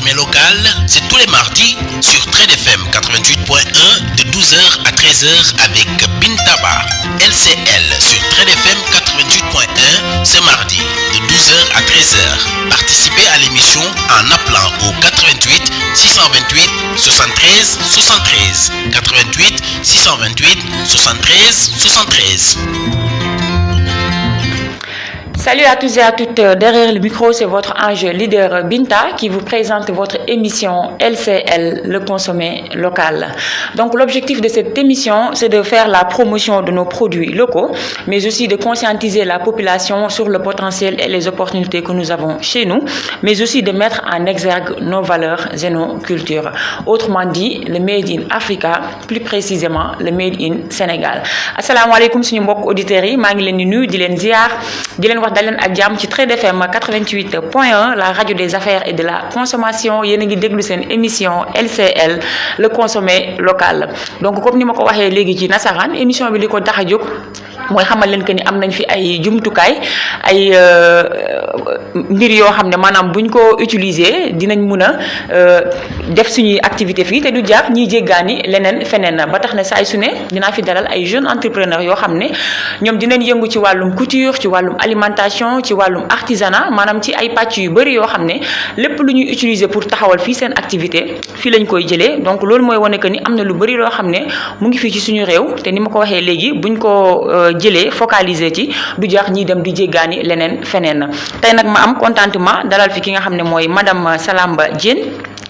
consommer local, c'est tous les mardis sur Trade FM 88.1 de 12h à 13h avec Bintaba. LCL sur Trade FM 88.1 ce mardi de 12h à 13h. Participez à l'émission en appelant au 88 628 73 73. 88 628 73 73. Salut à tous et à toutes, derrière le micro c'est votre ange leader Binta qui vous présente votre émission LCL, le consommé local. Donc l'objectif de cette émission c'est de faire la promotion de nos produits locaux mais aussi de conscientiser la population sur le potentiel et les opportunités que nous avons chez nous, mais aussi de mettre en exergue nos valeurs et nos cultures. Autrement dit, le Made in Africa, plus précisément le Made in Sénégal. Assalamu alaikum suñu mbokk auditeurs yi, maa ngi leen di nuyu di leen ziar di leen wax dalen ak jàmm ci Trade FM 88.1 la radio des affaires et de la consommation. Yéen a ngi déglu seen émission LCL, le consommé local. Donc comme ni ma ko waxee léegi ci nasaraan, émission bi li ko tax a jóg mooy xamal leen que ni am nañ fi ay jumtukaay ay mbir yoo xam ne maanaam buñ ko utiliser dinañ mun a def suñuy activité fii te du jaar ñiy jéggaani leneen feneen ba tax ne saay su ne dinaa fi dalal ay jeunes entrepreneurs yoo xam ne ñoom dinañ yëngu ci wàllum couture, ci wàllum alimentation, ci wàllum artisanat, maanaam ci ay pàcc yu bëri yoo xam ne lépp lu ñuy utiliser pour taxawal fii seen activité fii lañ koy jëlee. Donc loolu mooy wane que ni am na lu bëri loo xam ne mu ngi fii ci suñu réew te ni ma ko waxee léegi buñ ko jëlee focaliser ci du jax ñi dem di jéggaani leneen feneen. Tey nag ma am contentement dalal fi ki nga xam ne mooy madame Salamba Diène.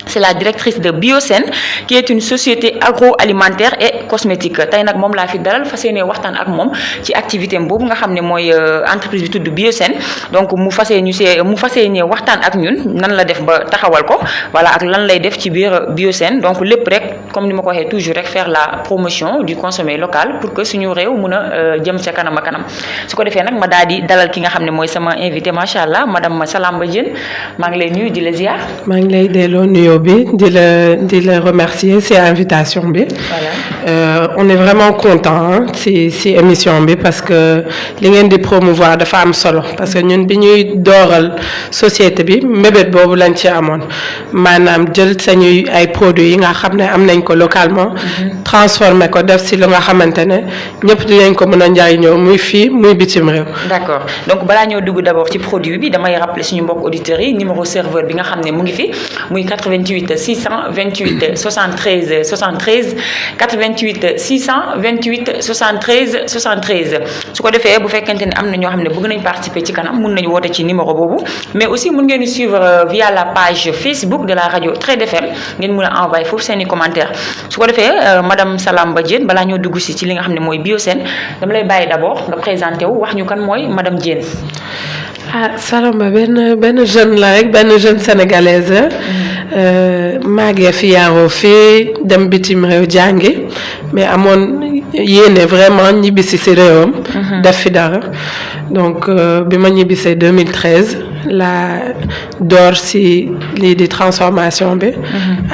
C'est la directrice de Biosen qui est une société agroalimentaire et cosmétique. Tay nak mom la fi dalal fassiyene waxtan ak mom ci activité bobu nga xamné moy entreprise bi tuddu Biosen. Donc mu fassiyene waxtan ak ñun nan la def ba taxawal ko, voilà, ak lan lay def ci biir Biosen. Donc lepp rek comme ni ma ko waxé toujours rek faire la promotion du consommé local pour que suñu réew mëna jëm ci kanam kanam. Su ko défé nak ma daldi dalal ki nga xamné moy sama invité machallah madame Salamba Diène. Ma ngi lay nuyu di la ziar. Ma ngi lay délo nuyo de le remercier c'est invitation bi. Voilà. On est vraiment content si émission bi parce que li ngeen di promouvoir dafa am solo parce que ñun bi ñuy dooral société bi mbébét boobu lañ ci amoon maanaam jël sañuy ay produits yi nga xam ne am nañ ko localement transformer ko def si lu nga xamante ne ñëpp dinañ ko mën a njariñoo muy fii muy bitim réew. D'accord, donc balaa ñoo dugg d'abord ci produit bi damay rappeler suñu mbokk auditeurs yi numéro serveur bi nga xam ne mu ngi fi muy 88 628 73 73 88 628 73 73 su ko defee bu fekkente ne am na ñoo xam ne bëgg nañ participer ci kanam mun nañu woote ci numéro boobu mais aussi mun ngeen suivre via la page Facebook de la radio Trade FM ngeen mun a envoyer foofu seen i commentaires su ko defee madame Salamba Diène balaa ñoo dugg si ci li nga xam ne mooy Biosen dama lay bàyyi d'abord nga présenté wu wax ñu kan mooy madame Diène. Ah Salamba benn jeune la rek benn jeune sénégalaise maagee fi yaaroo fii dem bitim réew jàngi mais amoon yéene vraiment ñibbisi si réewam def fi dara donc bi ma ñibbisee 2013 la door si lii di transformation bi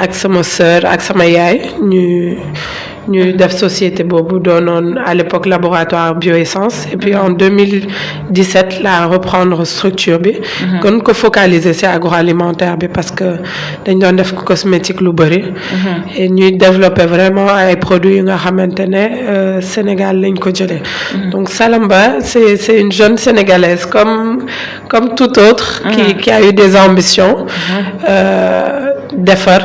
ak sama sœur ak sama yaay ñu def société boobu doonoon à l'époque laboratoire Bioessence et puis en 2017 la reprendre structure bi gën ko focaliser ci agroalimentaire bi parce que dañ doon def cosmétique lu bëri et ñuy développer vraiment ay produits yu nga xamante ne Sénégal lañ ko jëlee donc Salamba c'est une jeune sénégalaise comme tout autre qui a eu des ambitions defar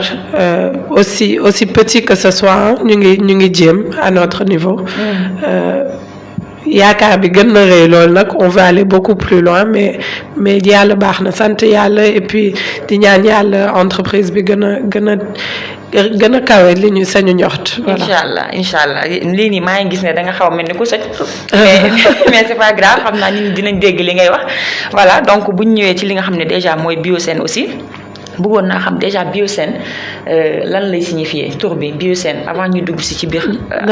aussi petit que ce soit ñu ngi jéem à notre niveau yaakaar bi gën na rëy loolu nag on va aller beaucoup plus loin mais yàlla baax na sant yàlla et puis di ñaan yàlla entreprise bi gën a kawe li ñu sañu ñoxt. voilà inshallah lii nii maa ngi gis ne da nga xaw a mel ni ku soj mais c'est pas grave xam naa nit ñi dinañ dégg li ngay wax voilà donc bu ñu ñëwee ci li nga xam ne déjà mooy Biosen aussi. bëggoon naa xam déjà Biosen lan lay signifier tur bi Biosen avant ñu dugg ci biir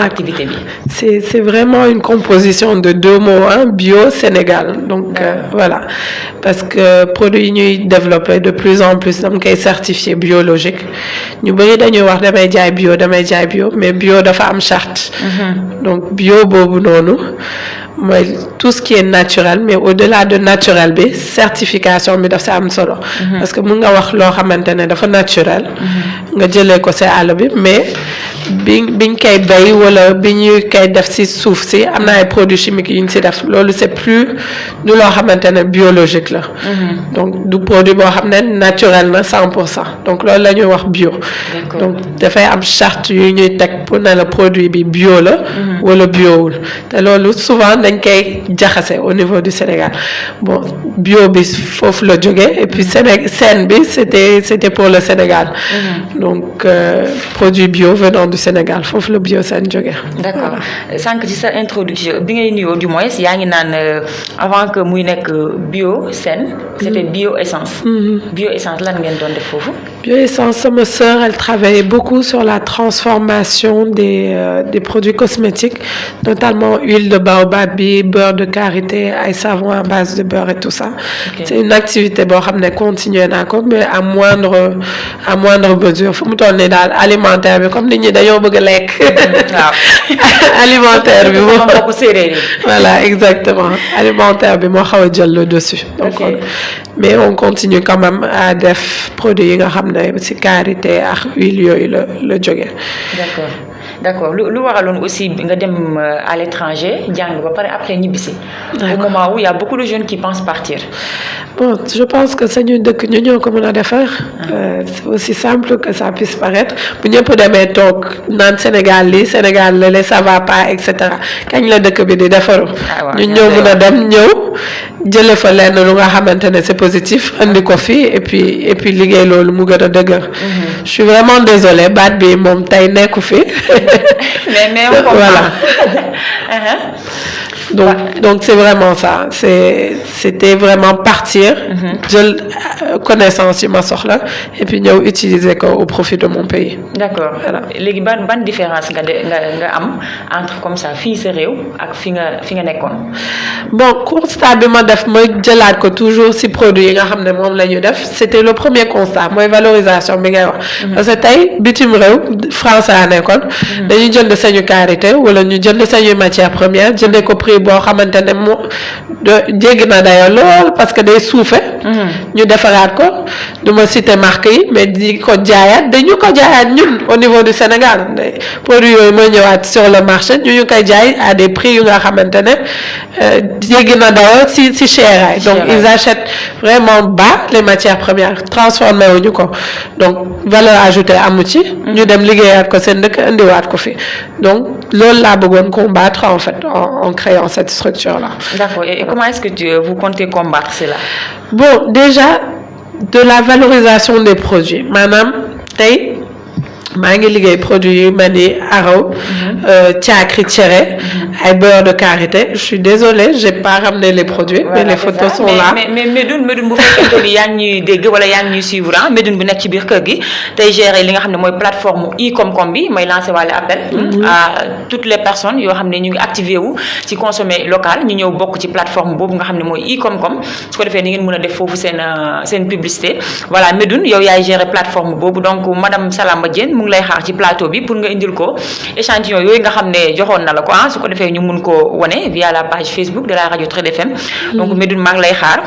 activité bi. C'est vraiment une composition de deux mots bio Sénégal donc voilà parce que produit yi ñuy développer de plus en plus dam koy certifié biologique ñu bari dañuy wax damay jaay bio mais bio dafa am charte donc bio boobu noonu mooy tout ce qui est naturel mais au-delà de naturel bi certification bi daf si am solo. parce que mun nga wax loo xamante ne dafa naturel. nga jëlee ko si àll bi mais biñ koy bay wala bi ñuy koy def si suuf si am na ay produits chimiques yu ñu si def loolu c'est plus du loo xamante ne biologique la. donc du produit boo xam ne naturel na 100%. donc loolu la ñuy wax bio. donc dafay am charte yu ñuy teg pour ne la produit bi bio la. wala biowul te loolu souvent dañ koy jaxase au niveau du Sénégal bon bio bi foofu la jógee et puis Sen bi c'était pour le Sénégal. donc produit bio venant du Sénégal foofu la bio Sen jógee. d'accord sànq ci sa introduction bi ngay nuyoo du moins yaa ngi naan avant que muy nekk bio Sen c'était bio essence. bio essence lan ngeen doon def foofu. bio essence sama sœur elle travaillait beaucoup sur la transformation des produits cosmétiques notamment huile de baobab bi beurre de karité ay savon à base de beurre et tout ça. c'est une activité boo xam ne continuer naa ko mais à moindre mesure fu mu toll nii daal alimentaire bi comme nit ñi dañoo bëgg a lekk. waaw alimentaire bi moo mbokku séeréer yi. voilà exactement alimentaire bi moo xaw a jël le dessus. donc mais on continue quand même à def produits yi nga xam ne ci karité ak huile yooyu la jógee. d'accord lu waraloon aussi nga dem à l'étranger jàng ba pare après ñibbisi. au moment où il y a beaucoup de jeunes qui pensent partir. bon je pense que sañu dëkk ñu ñoo ko mën a defar. c'est aussi simple que ça puisse paraître bu ñëpp demee toog naan Sénégal lii Sénégal lële ça va pas et cetera kañ la dëkk bi di defaru. ñu ñoo mën a dem ñëw jële fa lenn lu nga xamante ne c'est positif andi ko fi et puis liggéey loolu mu gën a dëgër. je suis vraiment désolée baat bi moom tey nekku fi. mais on comprend. Voilà. Donc c'est vraiment ça c'était vraiment partir jël connaissance yi ma soxla et puis ñëw utiliser ko au profit de mon pays. d'accord léegi ban différence nga am entre comme ça fii sa réew ak fi nga nekkoon. bon constat bi ma def ma jëlaat ko toujours ci produit yi nga xam ne moom la ñu def c'était le premier constat mooy valorisation bi ngay wax. parce que tey bitim réew France a nekkoon. dañuy jënd sañu karité wala ñu jënd sañuy matière première jëndee ko prix boo xamante ne moo jéggi na dayoo lool parce que day suufe ñu defaraat ko du ma citer marque yi mais di ko jaayaat dañu ko jaayaat ñun au niveau du Sénégal produits yooyu mooy ñëwaat sur le marché ñu koy jaay à des prix yu nga xamante ne jéggi na dayoo si cher donc ils achètent vraiment bas les matières premières transformé wuñu ko donc valeur ajoutée amu ci ñu dem liggéeyaat ko seen dëkk indiwaat ko fi donc loolu laa bëggoon combattre en fait en créant cette structure-là. D'accord. Et comment est-ce que vous comptez combattre cela? Bon, déjà, de la valorisation des produits. Maanaam tey maa ngi liggéey produits yu mel ni araw caakri cere ay beurre de karité je suis désolée j'ai pas ramené les produits voilà, mais les photos sont là mais Médoune bu fekkente ni yaa ngi ñuy dégg wala yaa ngi ñuy suivre Médoune bu nekk ci biir kër gi tey gérer li nga xam ne mooy plateforme i-Komkom bi may lancer wàllu appel à toutes les personnes yoo xam ne ñu ngi activé wu ci consommer local ñu ñëw bokk ci plateforme boobu nga xam ne mooy i-Komkom su ko defee ni ngeen mën a def foofu seen publicité voilà Médoune yow yaay gérer plateforme boobu donc madame Salamba Diène mu ngi lay xaar ci plateau bi pour nga indil ko échantillon yooyu nga xam ne joxoon na la ko su ko defee ñu mun ko wane via la page Facebook de la radio Trade FM donc Médoune maa ngi lay xaar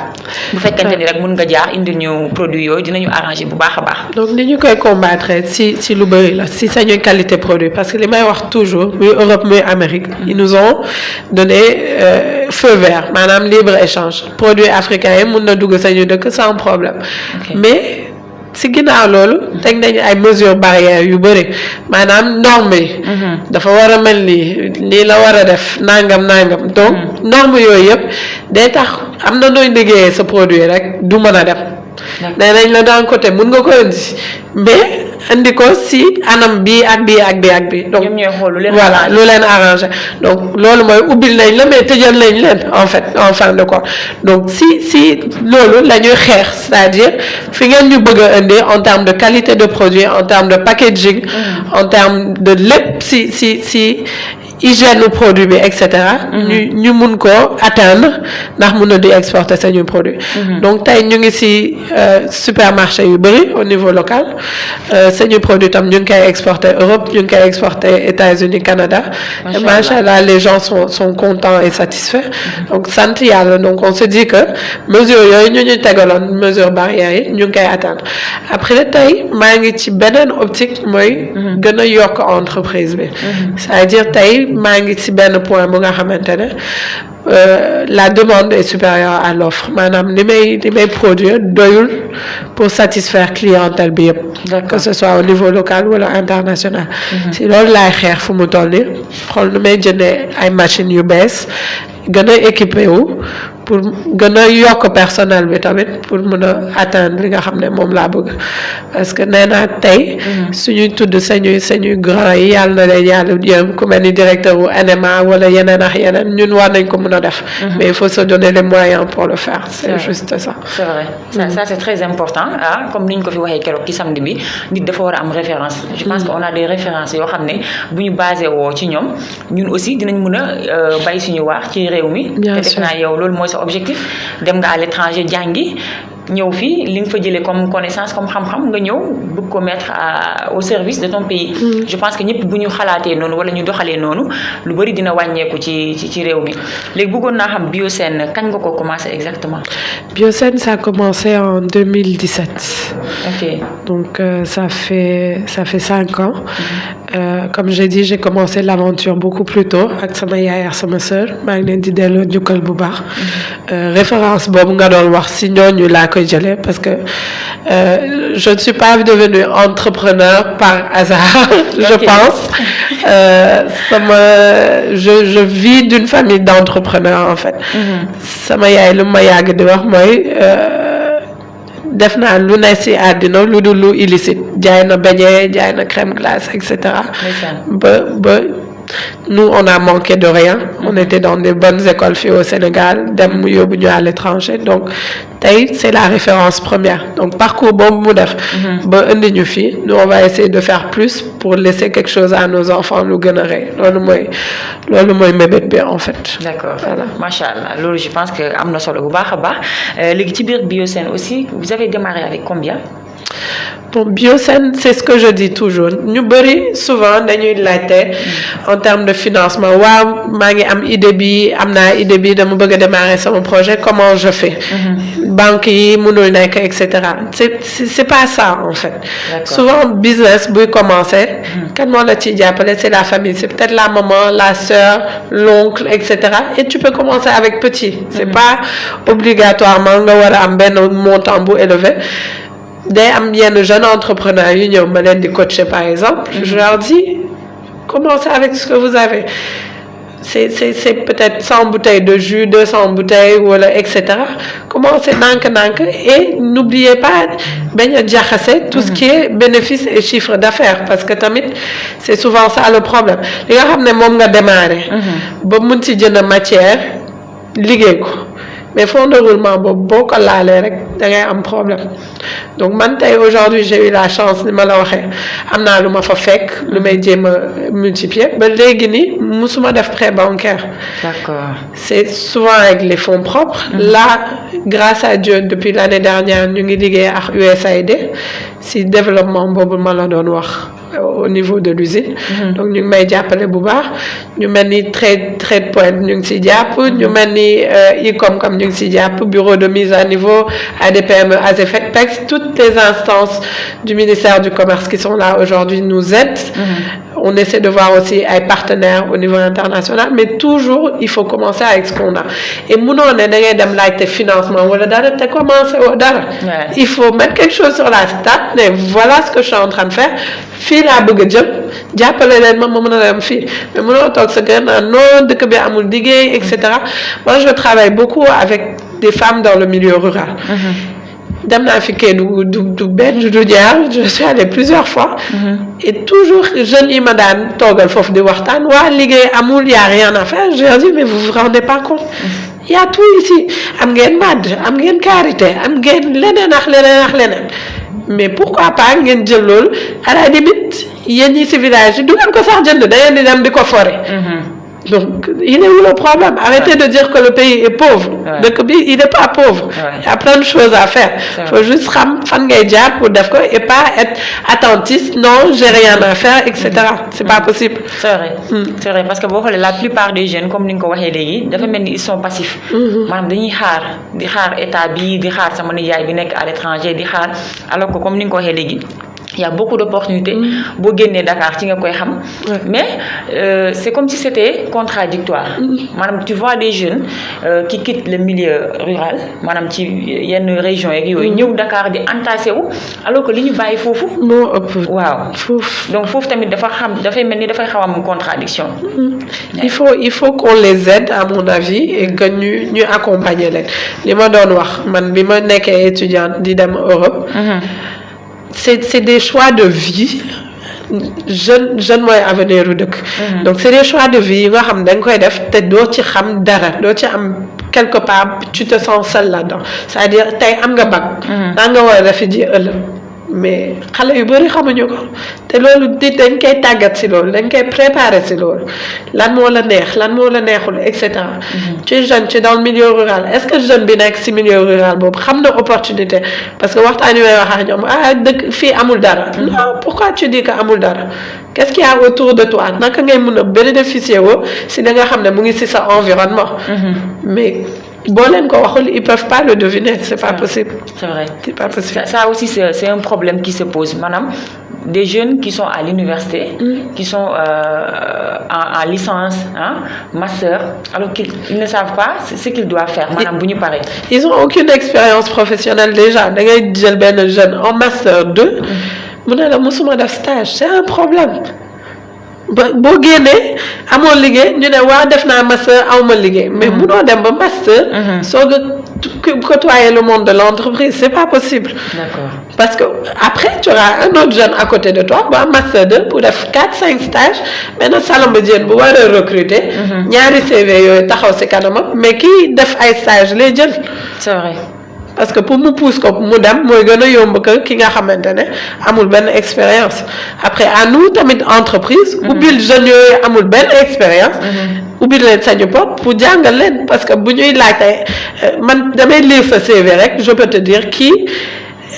bu fekkente ni rek mun nga jaar indil ñu produit yooyu dinañu arranger bu baax a baax. donc ni ñu koy combattre si lu bëri la si sañuy qualité produit parce que li may wax toujours muy Europe muy Amérique ils nous ont donné feu vert maanaam libre échange produit africain yi mun na dugg sañu dëkk sans problème mais si ginnaaw loolu teg nañu ay mesures barrières yu bëri maanaam norme yi dafa war a mel lii la war a def nangam donc norme yooyu yëpp day tax am na nooy liggéeyee sa produit rek du mën a dem nee nañ la d'un côté mun nga ko indi mais indi ko si anam bii ak bii donc voilà lu leen arrangé donc loolu mooy ubbil nañ la mais tëjal nañ leen en fait en fin de compte donc si loolu la ñuy xeex c'est-à-dire fi ngeen ñu bëgg a indi en termes de qualité de produit en termes de packaging en termes de lépp si hygiène produit bi et cetera. ñu mun ko atteindre ndax mun a di exporter sañu produit. donc tey ñu ngi ci supermarché yu bëri au niveau local sañu produit tam ñu ngi koy exporter Europe ñu ngi koy exporter États-Unis Canada. macha allah les gens sont contents et satisfaits. donc sant yàlla donc on se dit que mesures yooyu ñu tegaloon mesures barrières yi ñu ngi koy atteindre après tey maa ngi ci beneen optique mooy. gën a yokk entreprise bi. c'est-à-dire tey maa ngi ci benn point bu nga xamante ne la demande est supérieure à l'offre maanaam li may produire doyul pour satisfaire clientèle bi yëpp. que ce soit au niveau local wala international. si loolu laay xeex fu mu toll nii xool nu may jëndee ay machines yu bees gën a équipé wu pour gën a yokk personnel bi tamit pour mën a atteindre li nga xam ne moom laa bëgg parce que nee naa tey suñuy tudd sañuy grand yi yàlla na leen yàlla yërëm ku mel ni directeur wu NMA wala yeneen ak yeneen ñun war nañ ko mën a def mais il faut se donner les moyens pour le faire c'est juste ça. c'est vrai ça c'est très important comme ni ñu ko fi waxee keroog ci samedi bi nit dafa war a am référence je pense que on a des références yoo xam ne bu ñu basé woo ci ñoom ñun aussi dinañ mën a bay suñu waax ci réew mi te def naa yow loolu mooy sa objectif dem nga à l'étranger jàngi ñëw fii li nga fa jëlee comme connaissance comme xam-xam nga ñëw bëgg ko mettre au service de ton pays. je pense que ñëpp bu ñu xalaatee noonu wala ñu doxalee noonu lu bari dina wàññeeku ci réew mi léegi bëggoon naa xam Biosène kañ nga ko commencé exactement. Biosène ça a commencé en 2017. ok donc ça fait 5 ans. Comme j'ai dit j'ai commencé l'aventure beaucoup plus tôt ak sama yaay ak sama sœur maa ngi leen di delloo njukkal bu baax. référence boobu nga doon wax si ñooñu laa koy jëlee parce que je ne suis pas devenue entrepreneur par hasard. je pense je vis d'une famille d'entrepreneurs en fait. sama yaay lu ma yàgg di wax mooy. def naa lu ne ci àddina lu dul lu illicite jaay na beignet jaay na crème glace et cetera. ba nous on a manqué de rien. on était dans des bonnes écoles fii au Sénégal dem mu yóbbu ñu à l'étranger donc tey c'est la référence première donc parcours boobu mu def. ba indi ñu fii nous on va essayer de faire plus pour laisser quelque chose à nos enfants lu gën a rëy loolu mooy mébét bi en fait. d'accord voilà macha allah loolu je pense que am na solo bu baax a baax léegi ci biir Biosène aussi vous avez démarré avec combien. Bon, Biosène, c'est ce que je dis toujours. Ñu bëri souvent dañuy laajte en termes de financement waaw maa ngi am idée bi dama bëgg a démarrer sama projet comment je fais. banque yi mënul nekk et cetera c'est pas ça en fait. souvent business buy commencer. kan moo la ciy jàppale c'est la famille c'est peut-être la maman la sœur l'oncle et cetera et tu peux commencer avec petit. c'est pas obligatoirement nga war a am benn montant bu élevé. day am yenn jeunes entrepreneurs yu ñëw ma leen di coacher par exemple. je leur dis commencez avec ce que vous avez c'est peut-être 100 bouteilles de jus 200 bouteilles wala et cetera commencez nànk-nànk et n'oubliez pas bañ a jaxase tout ce qui est bénéfice et chiffre d'affaires parce que tamit c'est souvent ça le problème li nga xam ne moom nga démarrer. ba mun ci jënd matière liggéey ko. mais fond de roulement boobu boo ko laalee rek da ngay am problème donc man tey aujourd'hui j'ai eu la chance ni ma la waxee am naa lu ma fa fekk lu may jéem a multiplier ba léegi ni musuma def prêt bancaire. d'accord c'est souvent avec les fonds propres. là grâce à Dieu depuis l'année dernière ñu ngi liggéey ak USAID si développement boobu ma la doon wax au niveau de l'usine. donc ñu ngi may jàppale bu baax ñu mel ni Trade Point ñu ngi siy jàpp ñu mel ni ICOM comme ñu ngi siy jàpp bureau de mise à niveau ADPME ASEPEX toutes les instances du ministère du commerce qui sont là aujourd'hui nous aident. on essaie de voir aussi ay partenaires au niveau international mais toujours il faut commencer avec ce qu'on a et munoo ne da ngay dem laajte financement wala dara te commencer woo dara. il faut mettre quelque chose sur la table mais voilà ce que je suis en train de faire fii laa bëgg a jëm jàppale leen ma mën a dem fii mais munoo toog sa kër naan non dëkk bi amul liggéey et cetera moi je travaille beaucoup avec des femmes dans le milieu rural. dem naa fi Kédougou du benn du ñaar je suis allée plusieurs fois. et toujours jeunes yi ma daan toogal foofu di waxtaan waa liggéey amul y a rien à faire je leur dis mais vous vous rendez pas compte. y a tout ici am ngeen màdd am ngeen karité am ngeen leneen ak leneen mais pourquoi pas ngeen jël loolu à la limite yéen ñi ci village yi du ngeen ko sax jënd da ngeen di dem di ko fore. Donc, il est où le problème? Arrêtez de dire que le pays est pauvre. Donc, il n'est pas pauvre. Il y a plein de choses à faire. Il faut juste faire pour def ko et pas être attentiste. Non, j'ai rien à faire, etc. C'est pas possible. C'est vrai. C'est vrai parce que la plupart des jeunes, comme nous l'avons dit, ils sont passifs. Madame, dañuy xaar état bi, di xaar sama nijaay bi nek à l'étranger, di xaar alors que comme nous l'avons dit. Il y a beaucoup d'opportunités. Bo génné Dakar ci nga koy xam. Mais c'est comme si c'était contradictoire. Madame, tu vois des jeunes qui quittent le milieu rural, madame ci yenn région yeeg yoy ñew Dakar di entassé wu alors que li ñu bayyi fofu mo ëpp. Waaw. Donc fofu tamit dafa melni dafay xaw am contradiction. Il faut qu'on les aide à mon avis et que ñu accompagner leen. Li ma doon wax man bima nekké étudiante di dem Europe. C'est des choix de vie. Jeune mooy avenir u dëkk. Donc c'est des choix de vie yi nga xam da nga koy def te doo ci xam dara doo ci am quelque part tu te sens seul là-dedans c'est-à-dire tey am nga bac. daa nga war a defi ji ëllëg mais xale yu bëri xamuñu ko te loolu dañ koy tàggat si loolu dañ koy préparer si loolu lan moo la neex lan moo la neexul et cetera. Tu es jeune tu es dans le milieu rural est-ce que jeune bi nekk si milieu rural boobu xam na opportunité parce que waxtaan wi may wax ak ñoom dëkk fii amul dara. Non pourquoi tu dis que amul dara qu'est-ce qu'il y a autour de toi naka ngay mën a bénéficier woo si da nga xam ne mu ngi si sa environnement. Mais boo leen ko waxul ils peuvent pas le deviner c'est pas possible. C'est vrai. C'est pas possible. Ça aussi c'est un problème qui se pose madame. Des jeunes qui sont à l'université, qui sont en licence, master, alors qu'ils ne savent pas ce qu'ils doivent faire. Madame Bougnou pareil. Ils n'ont aucune expérience professionnelle déjà. Da ngay jël benn jeune en master 2 mu ne la musuma def stage c'est un problème. boo génnee amoo liggéey ñu ne waa def naa master awma liggéey mais munoo dem ba master soog a côtoyer le monde de l'entreprise c'est pas possible. D'accord. Parce que après tu auras un autre jeune à côté de toi bu am master 2 pour def 4-5 stages maintenant Salomba Diène bu war a recruter ñaari CV yooyu taxaw ci kanamam mais kii def ay stage lay jël. C'est vrai. Parce que pour mu pousse ko mu dem mooy gën a yomb que ki nga xamante ne amul benn expérience après à nous tamit entreprise ubbil jeunes yooyu amul benn expérience ubbil leen sañu bopp pour jàngal leen parce que bu ñuy laajte man damay lire sa CV rek je peux te dire kii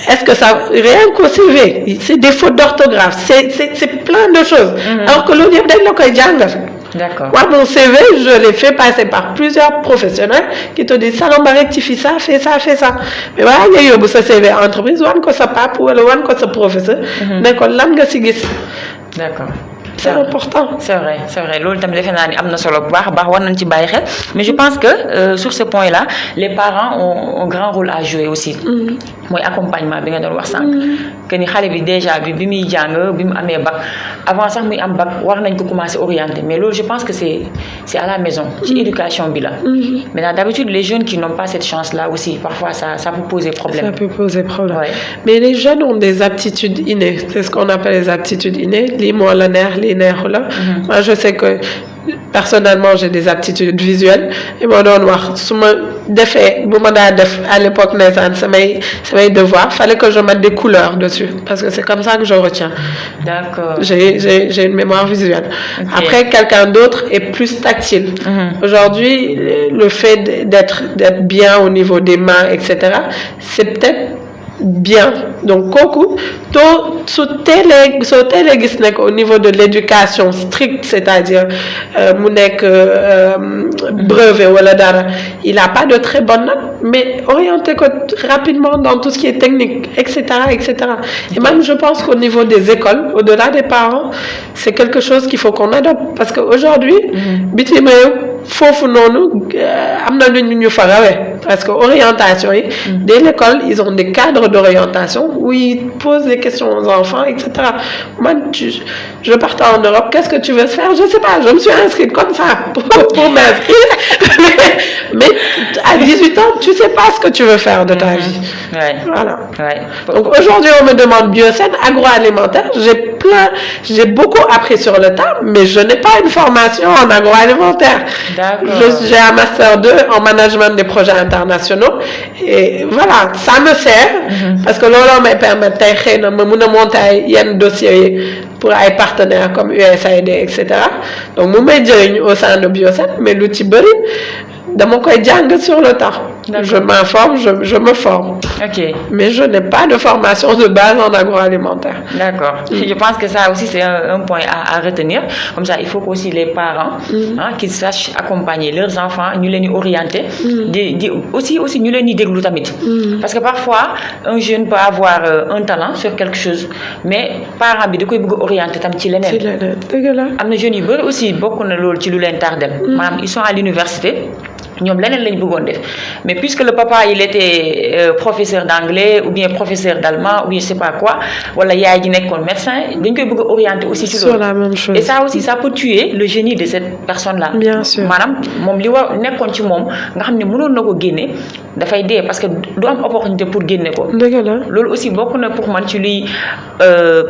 est-ce que ça rien qu'au CV c'est des fautes d'orthographe c'est plein de choses alors que loolu yëpp dañ la koy jàngal. D'accord. Moi, mon CV, je l'ai fait passer par plusieurs professionnels qui te disent Salomba rectifie ça, fais ça, fais ça. Mais voilà, il y a eu ce CV entreprise, wan ko sa papa ou wan ko sa professeur, mais ko lan nga si gis. D'accord. C'est important. C'est vrai, c'est vrai. Loolu tamit defe naa ni am na solo bu baax a baax war nañ ci bàyyi xel mais je pense que sur ce point-là les parents ont un grand rôle à jouer aussi. mooy accompagnement bi nga doon wax sànq. que ni xale bi déjà bi muy jàng bi mu amee bac avant sax muy am bac war nañ ko commencer orienter mais loolu je pense que c'est à la maison. ci éducation bi la. Maintenant d'habitude les jeunes qui n'ont pas cette chance-là aussi parfois ça peut poser problème. Ça peut poser problème. Ouais. Mais les jeunes ont des aptitudes innées. C'est ce qu'on appelle les aptitudes innées. Lii moo la neex lii neexu la. Moi je sais que personnellement j'ai des aptitudes visuelles et moo doon wax su ma defee bu ma daa def à l'époque ndeysaan samay devoirs fallait que je mette des couleurs dessus parce que c'est comme ça que je retiens. D'accord. J'ai une mémoire visuelle. Okay. Après quelqu'un d'autre est plus tactile. Aujourd'hui le fait d'être bien au niveau des mains etc. c'est peut-être bien donc kooku soo teelee gis nekk au niveau de l'éducation stricte c'est-à-dire mu nekk brevet wala dara il a pas de très bonnes notes mais orienté ko rapidement dans tout ce qui est technique etc. Et même je pense qu'au niveau des écoles au-delà des parents c'est quelque chose qu'il faut qu'on adopte parce que aujourd'hui bitim réew foofu noonu am na lu ñu fa rawee parce que orientation yi dès l'école ils ont des cadres d'orientation où ils posent des questions aux enfants etc. Moi je partais en Europe qu'est-ce que tu veux faire je sais pas je me suis inscrite comme ça pour m'inscrire mais à 18 ans tu sais pas ce que tu veux faire de ta vie. Ouais. Voilà. Ouais. Donc aujourd'hui on me demande biocène agroalimentaire j'ai j'ai beaucoup appris sur le tas, mais je n'ai pas une formation en agroalimentaire. J'ai un master 2 en management des projets internationaux et voilà, ça me sert parce que loolu may permettre tey xëy na ma mun a monter yenn dossiers pour ay partenaires comme USAID etc. Donc mu may jëriñ au sein de Biosen, mais lu ci bëri dama koy jàng sur le tas. Je m'informe, je me forme. Ok. Mais je n'ai pas de formation de base en agroalimentaire. D'accord. Je pense que ça aussi c'est un point à retenir. Comme ça, il faut aussi les parents qu'ils sachent accompagner leurs enfants, ñu leen di orienter. Aussi ñu leen di déglu tamit. Parce que parfois un jeune peut avoir un talent sur quelque chose, mais parent bi da koy bëgg orienter tam ci leneen. Dëgg la. Am na jeunes yu bëri aussi bokk na loolu ci lu leen tardel. Maanaam ils sont à l'université. ñoom leneen lañ bëggoon def mais puisque le papa il était professeur d'anglais ou bien professeur d'allemand ou bien je sais pas quoi wala yaay ji nekkoon médecin dañ koy bëgg a orienter aussi ci loolu. Sur la même chose. Et ça aussi ça peut tuer le génie de cette personne là. Bien sûr. maanaam moom li war nekkoon ci moom nga xam ne mënoon na ko génne dafay dee parce que du am opportunité pour génne ko. Dëgg la. loolu aussi bokk na pour man ci luy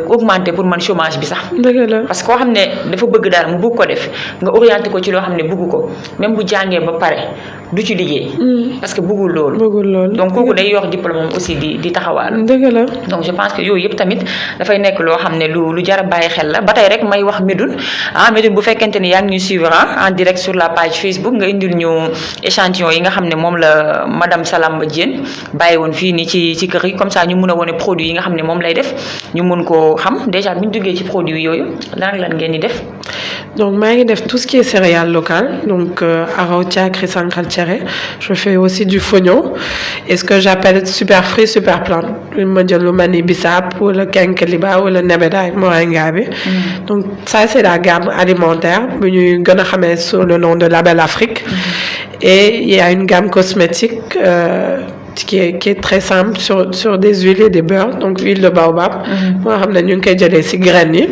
augmenter pour man chômage bi sax. Dëgg la. parce que koo xam ne dafa bëgg dara mu bëgg ko def nga orienter ko ci loo xam ne bëgg ko même bu jàngee ba pare du ci liggéey. parce que bëggul loolu. donc kooku day yor diplôme aussi di taxawaal. Dëgg la. donc je pense que yooyu yëpp tamit dafay nekk loo xam ne lu jar a bàyyi xel la ba tey rek may wax Médoune Médoune bu fekkente ni yaa ngi ñuy suivre en direct sur la page Facebook nga indil ñu échantillon yi nga xam ne moom la madame Salamba Diène bàyyi woon fii nii ci kër yi comme ça ñu mun a wone produit yi nga xam ne moom lay def ñu mun koo xam déjà bu ñu duggee ci produit yooyu lan ngeen di def. Donc maa ngi def tout ce qui est céréales locales donc araw caakri sànqal cere. Je fais aussi du fognon et ce que j'appelle super fruit super plante ma jël lu mel ni bisaab wala kenkeliba wala nebedaay moringa bi. Donc ça c'est la gamme alimentaire bu ñuy gën a xamee sous le nom de Label Afrique. Et il y a une gamme cosmétique qui est très simple sur des huiles et des beurres donc huile de baobab. moo xam ne ñu ngi koy jëlee ci graines yi.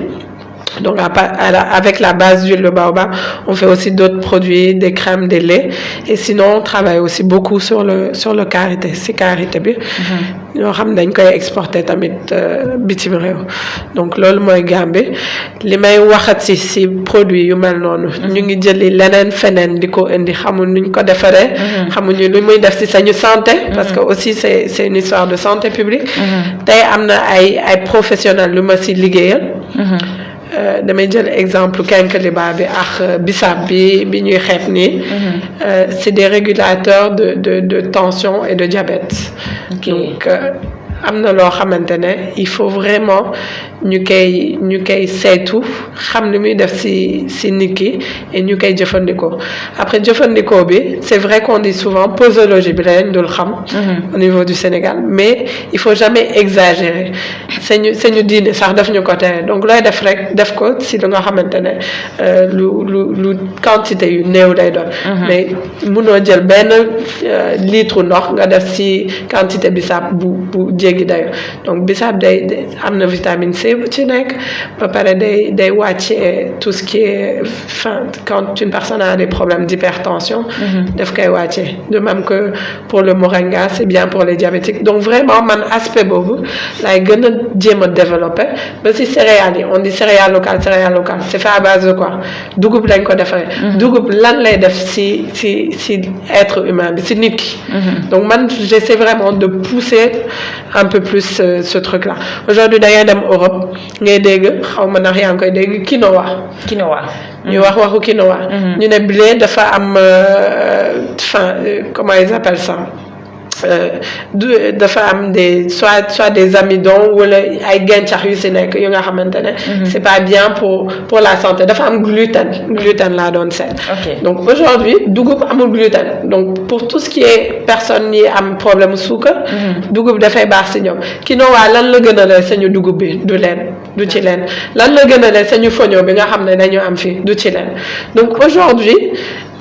Donc avec la base d'huile de baobab, on fait aussi d'autres produits, des crèmes, des laits. Et sinon, on travaille aussi beaucoup sur le karité. C'est karité bi. ñoo xam dañ koy exporter tamit bitim réew. Donc loolu mooy gamme bi li may waxat ci produit yu mel noonu. ñu ngi jëli leneen feneen di ko indi xamul nuñ ko defaree. xamuñu lu muy def ci sañu santé. parce que aussi c'est une histoire de santé publique. tey am na ay professionnels lu ma ci liggéeyal. damay jël exemple kenkeliba bi ak bisaab bi ñuy xeeb nii. C'est des régulateurs de tension et de diabète. Okay. Donc am na loo xamante ne il faut vraiment ñu koy saytu xam ni muy def ci nit ki et ñu koy jëfandikoo après jëfandikoo bi c'est vrai qu'on dit souvent posologie bi lañ dul xam. au niveau du Sénégal mais il faut jamais exagérer sañu diine sax daf ñu ko tere donc looy def rek def ko ci lu nga xamante ne lu quantité yu néew lay doon. mais mënoo jël benn litre ndox nga def ci quantité bisaab bu jéggi dayo donc bisaab day am na vitamine C bu ci nekk ba pare day wàcce tout ce qui est quand une personne a des problèmes d'hypertension daf koy wàcce de même que pour le moringa c'est bien pour les diabétiques donc vraiment man aspect boobu lay gën a jéem a développer ba ci céréales yi on dit céréales locales c'est fait à base de quoi dugub lañ ko defaree dugub lan lay def ci être humain bi ci nit ki donc man j'essaie vraiment de pousser un peu plus ce truc là aujourd'hui da ngay dem Europe ngay dégg xaw ma ndax yaa ngi koy dégg quinoa ñu waxu quinoa ñu ne blé dafa am comment ils appellent ça dafa am soit des amidons wala ay gàncax yu ci nekk yu nga xamante ne c'est pas bien pour la santé dafa am gluten laa doon seet donc aujourd'hui dugub amul gluten donc pour tout ce qui est personnes yi am problème suukar dugub dafay baax ci ñoom quinoa lan la gën a la sañu dugub bi du ci leen lan la gën a la sañu foño bi nga xam ne dañu am fii du ci leen donc aujourd'hui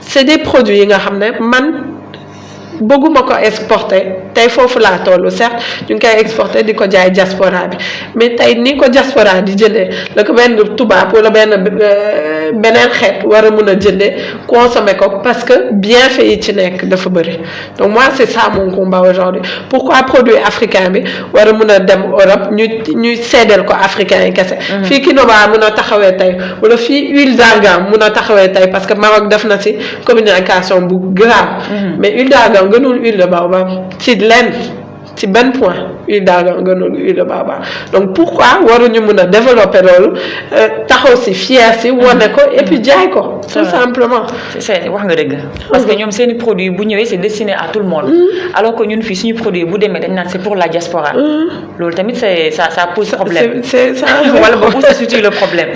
c'est des produits yi nga xam ne man bëgguma ko exporter tey foofu laa tollu certes ñu ngi koy exporter di ko jaay diaspora bi mais tey ni ko diaspora di jëlee la ko benn tubaab wala benn beneen xeet war a mun a jëndee consommer ko parce que bienfait yi ci nekk dafa bëri donc moi c'est ça mon combat aujourd'hui pourquoi produit africain bi war a mun a dem Europe ñuy seedeel ko africain yi kese fii quinoa mun a taxawee tey wala fii huile d'argan mun a taxawee tey parce que Maroc def na ci communication bu grave mais huile d'argan gënul huile de baobab ci lenn ci benn point huile d'argan gënul huile de baobab donc pourquoi waruñu mun a développer loolu taxaw si fier si wane ko et puis jaay ko tout simplement c'est wax nga dëgg parce que ñoom seeni produit bu ñëwee c'est destiné à tout le monde alors que ñun fii suñu produit bu demee dañ naan c'est pour la diaspora loolu tamit ça pose problème c'est ça wala boobu ça situe le problème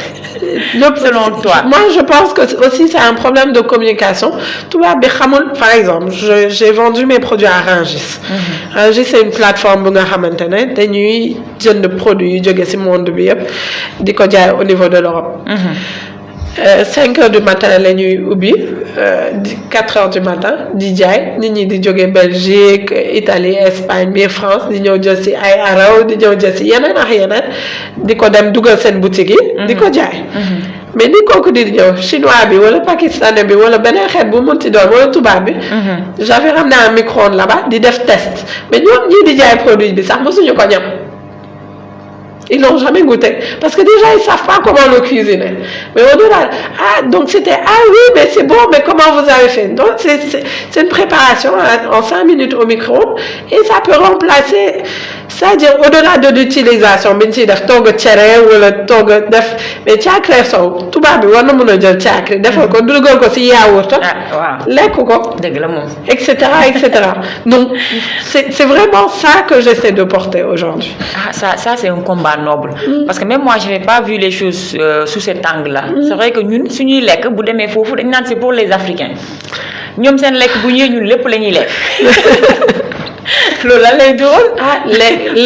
selon toi moi je pense que aussi c'est un problème de communication tubaab bi xamul par exemple j'ai vendu mes produits à Rungis Rungis c'est une plateforme bu nga xamante ne dañuy jënd produits yu jóge ci monde bi yëpp di ko jaay au niveau de l'Europe 5 heures du matin la ñuy ubbi 4 heures du matin di jaay nit ñi di jóge Belgique Italie Espagne bi France di ñëw jël ci ay araw di ñëw jël ci yeneen ak yeneen di ko dem dugal seen boutique yi di ko jaay mais ni kooku di ñëw chinois bi wala pakistanais bi wala beneen xeet bu mënti doon wala tubaab bi j'avais ramené un micro-ondes là-bas di def test mais ñoom ñii di jaay produit bi sax mosuñu ko ñam ils l'ont jamais goûté parce que déjà ils savent pas comment le cuisiner mais au-delà donc c'était oui mais c'est bon mais comment vous avez fait donc c'est une préparation en 5 minutes au micro et ça peut remplacer c'est-à-dire au-delà de l'utilisation bi ñu ciy def togg cere wala togg def mais caakri sow tubaab bi war na mën a jël caakri defal ko dugal ko ci yaourt lekk ko dëgg la moom et cetera donc c'est vraiment ça que j'essaie de porter aujourd'hui ça c'est un combat noble parce que même moi je n'ai pas vu les choses sous cet angle-là c'est vrai que ñun suñuy lekk bu demee foofu dañ naan c'est pour les Africains ñoom seen lekk bu ñëwee ñun lépp la ñuy lekk loolu lan lay doon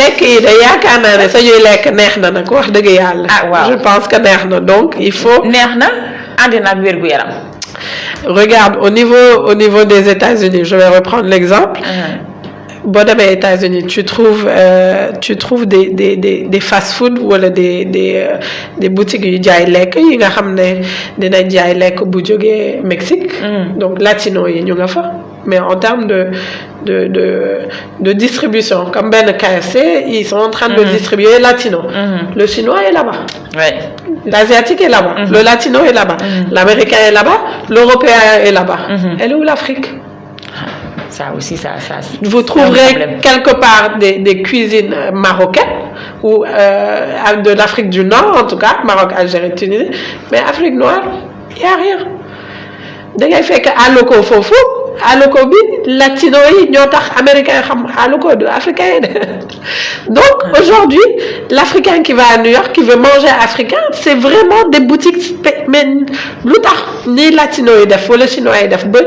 lekk yi de yaakaar naa ne sañuy lekk neex na nag wax dëgg yàlla waaw je pense que neex na donc il faut neex na ànd na ak wér gu yaram regarde au niveau des États-Unis je vais reprendre l'exemple boo demee États-Unis tu trouves des fast-food wala des boutiques yu jaay lekk yi nga xam ne dinañ jaay lekk bu jógee Mexique donc latino yi ñu nga fa mais en termes de distribution comme benn KFC ils sont en train de distribuer latino le chinois est là-bas l'asiatique est là-bas le latino est là-bas l'américain est là-bas l'européen est là-bas elle est où l'Afrique? Ça aussi, ça vous trouverez quelque part des cuisines marocaines ou de l'Afrique du Nord, en tout cas, Maroc, Algérie, Tunisie, mais Afrique noire, il n'y a rien. Da fait que à loko fofu, à loko bi, latino yi ñoo tax américain xam à loko du africain. Donc aujourd'hui, l'Africain qui va à New York, qui veut manger africain, c'est vraiment des boutiques mais lu tax ni latino yi def wala chinois yi def ba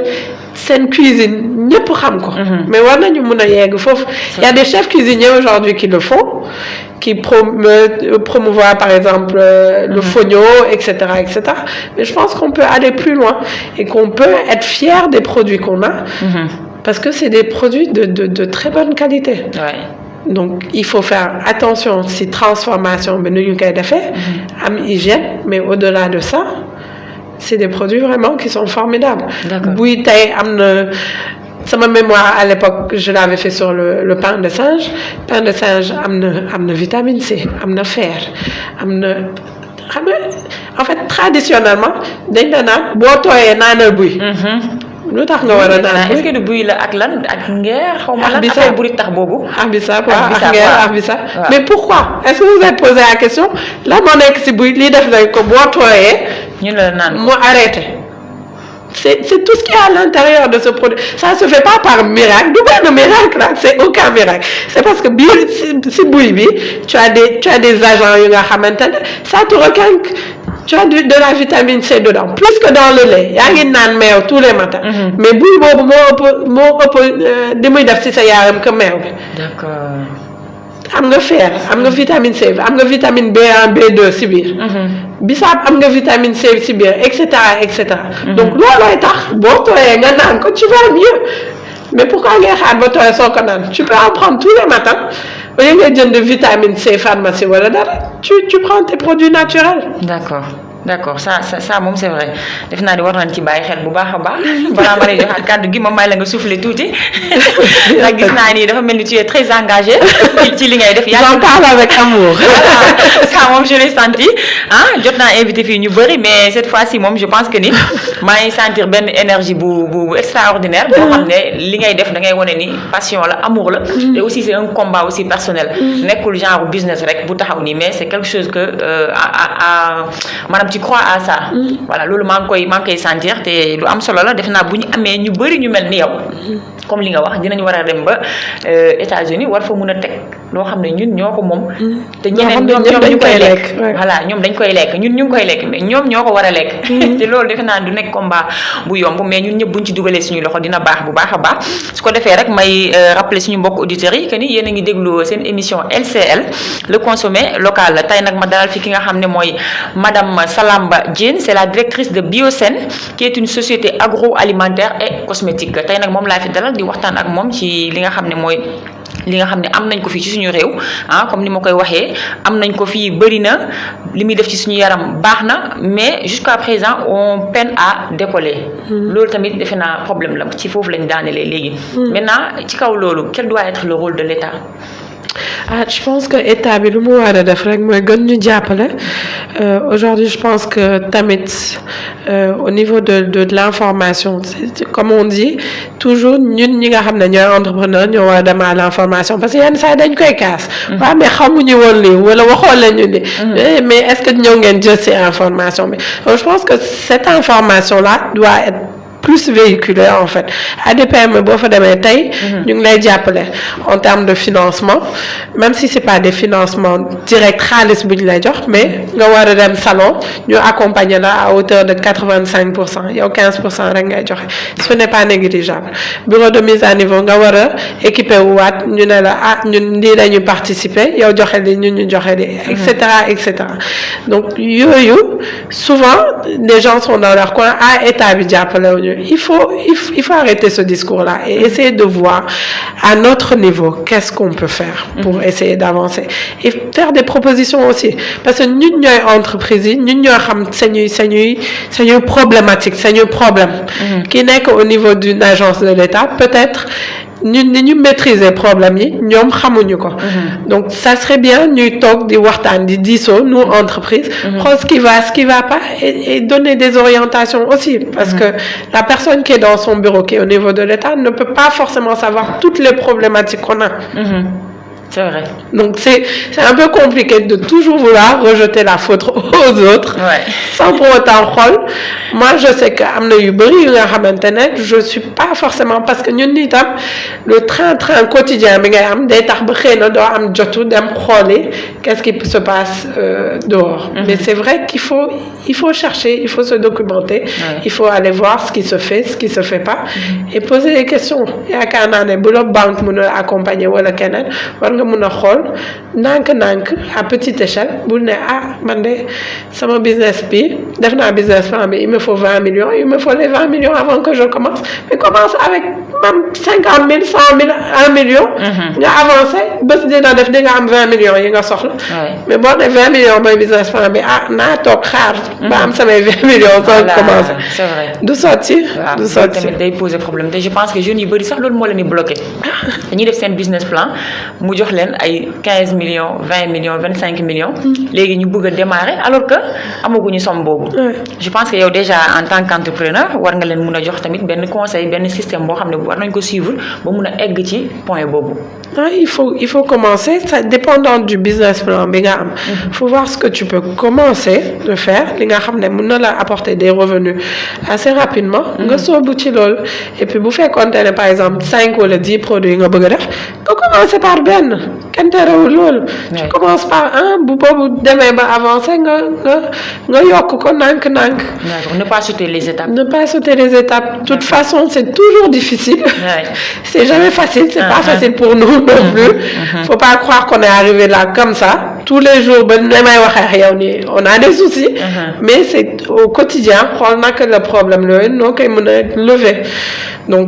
seen cuisine ñëpp xam ko mais war nañu mën a yegg foofu il y a des chefs cuisiniers aujourd'hui qui le font qui promouvoir par exemple le fognon etc mais je pense qu'on peut aller plus loin et qu'on peut être fier des produits qu'on a parce que c'est des produits de très bonne qualité donc il faut faire attention si transformation bi nu ñu koy defee am hygiène mais au-delà de ça c'est des produits vraiment qui sont formidables. buy tey am na sama mémoire à l'époque je l'avais fait sur le pain de singe am na vitamine C am na fer am na xam nga en fait traditionnellement dañ la naan boo tooyee naanal buy lu tax nga war a naan est-ce que du buy la ak lan ak ngeer xaw ma lan affaire bu tax boobu bisaab ak bisaab mais pourquoi est-ce que vous avez posé la question lan moo nekk ci buy lii def nañ ko boo tooyee ñu la naan mu arrêté c'est tout ce qui est à l'intérieur de ce produit ça se fait pas par miracle du benn miracle là c'est aucun miracle c'est parce que biir ci buy bi tu as des agents yu nga xamante ne ça te requinque tu as de la vitamine C dedans plus que dans le lait yaa ngi naan meew tous les matins mais buy boobu moo ëpp di muy def ci sa yaram que meew bi d'accord am nga fer am nga vitamine C am nga vitamine B1 B2 ci biir bisaab am nga vitamine C ci biir et cetera donc loolooy tax boo tooyee nga naan ko tu vas mieux mais pourquoi ngay xaar ba tooyee soo ko naan tu peux en prendre tous les matins au lieu nga jënd vitamine C pharmacie wala dara tu prends tes produits naturels. D'accord. d'accord ça moom c'est vrai def naa ni war nañ ci bàyyi xel bu baax a baax balaa ma lay joxaat kàddu gi ma may la nga souffler tuuti ndax gis naa ni dafa mel ni tu es très engagé ci li ngay def. j'en parle avec amour. ça moom je l'ai senti jot naa invité fii ñu bëri mais cette fois-ci moom je pense que ni maa ngi sentir benn énergie bu extraordinaire boo xam ne li ngay def da ngay wane ni passion la amour la. et aussi c'est un combat aussi personnel. nekkul genre business rek bu taxaw nii mais c'est quelque chose que maanaam tu crois à ça. voilà loolu maa ngi koy sentir te lu am solo la def naa bu ñu amee ñu bëri ñu mel ni yow. comme li nga wax dinañ war a dem ba États-Unis war fa mun a teg loo xam ne ñun ñoo ko moom. te ñeneen ñoom ñu koy lekk. voilà ñoom dañ koy lekk ñun ñu ngi koy lekk mais ñoom ñoo ko war a lekk. te loolu defe naa du nekk combat bu yomb mais ñun ñëpp buñ ci dugalee suñu loxo dina baax bu baax a baax su ko defee rek may rappeler suñu mbokk auditeurs yi que ni yéen a ngi déglu seen émission LCL le consommé local tey nag ma dalal fi ki nga xam ne mooy madame Salamba Diène c'est la directrice de Biosen qui est une société agroalimentaire et cosmétique tey nag moom laa fi dalal di waxtaan ak moom ci li nga xam ne mooy li nga xam ne am nañ ko fii ci suñu réew comme ni ma koy waxee am nañ ko fii bëri na li muy def ci suñu yaram baax na mais jusqu'à présent on peine à décoller. loolu tamit defe naa problème la ci foofu lañ daanelee léegi. maintenant ci kaw loolu quel doit être le rôle de l'État? Je pense que état bi lu mu war a def rek mooy gën ñu jàppale aujourd'hui je pense que tamit au niveau de l'information comme on dit toujours ñun ñi nga xam ne ñooy entrepreneur ñoo war a dem à l'information parce que yenn saa dañ koy kaas. waaw mais xamuñu woon lii wala waxoon lañu ni mais est-ce que ñoo ngeen jël ci information bi donc je pense que cette information là doit être plus véhiculé en fait ADPM boo fa demee tey ñu ngi lay jàppale en termes de financement même si c'est pas des financements directs xaalis bu ñu lay jox mais nga war a dem salon ñu accompagner la à hauteur de 85% yow 15% rek ngay joxe ce n'est pas négligeable bureau de mise à niveau nga war a équiper wu waat ñu ne la ñun lii lañu participer yow joxe li ñun ñu joxe li et cetera donc yooyu souvent les gens sont dans leur coin état bi jàppale wu il faut arrêter ce discours-là et essayer de voir à notre niveau qu'est-ce qu'on peut faire pour essayer d'avancer et faire des propositions aussi parce que ñun ñooy entreprise yi ñun ñoo xam sañuy problématique sañuy problème qui nekk au niveau d'une agence de l'État peut-être ñun ni ñu maîtriser problème yi ñoom xamuñu ko donc ça serait bien ñuy toog di waxtaan di diisoo nous entreprises xool ce qui va pas et donner des orientations aussi parce que la personne qui est dans son bureau qui est au niveau de l'État ne peut pas forcément savoir toutes les problématiques qu'on a. C'est vrai. Donc c'est un peu compliqué de toujours vouloir rejeter la faute aux autres. Sans pour autant xool moi je sais que am na yu bëri yu nga xamante ne je suis pas forcément parce que ñun itam le train quotidien bi ngay am day tax ba xëy na doo am jotu dem xooli qu'est-ce qui se passe dehors. Mais c'est vrai qu'il faut chercher, il faut se documenter, il faut aller voir ce qui se fait, ce qui se fait pas et poser des questions. yaakaar naa ne bu la banque mën a accompagner wala keneen war nga mën a xool ndànk à petite échelle bul ne man de sama business bi def naa business plan bi il me faut 20 millions il me faut les 20 millions avant que je commence mais commence avec même 50 000 100 000 1 million nga avancé bés dina def di nga am 20 millions yi nga soxla mais boo ne 20 millions mooy business plan bi naa toog xaar ba am samay 20 millions soo commencé c'est vrai du sotti tamit day poser problème te je pense que jeunes yu bëri sax loolu moo leen di bloqué dañuy def seen business plan mu jox leen ay 15 millions 20 millions 25 millions léegi ñu bëgg a démarrer alors que amaguñu somme boobu je pense que yow déjà en tant qu'entrepreneur war nga leen mun a jox tamit benn conseil benn système boo xam ne war nañ ko suivre ba mun a egg ci point boobu. il faut commencer ça dépendant du business plan bi nga am. faut voir ce que tu peux commencer de faire li nga xam ne mun na la apporter des revenus assez rapidement. nga soobu ci loolu et puis bu fekkoonte ne par exemple 5 wala 10 produits nga bëgg a def nga commencer par benn kenn terewul loolu. tu commences par un bu boobu demee ba avancer nga yokk ko nànk-nànk. ne pas sauter les étapes. ne pas sauter les étapes. De toute façon c'est toujours difficile. C'est jamais facile c'est pas facile pour nous non plus. Faut pas croire qu'on est arrivé là comme ça tous les jours ba ne may waxee yow nii on a des soucis. Mais c'est au quotidien xool naka le problème yooyu noo koy mën a lever donc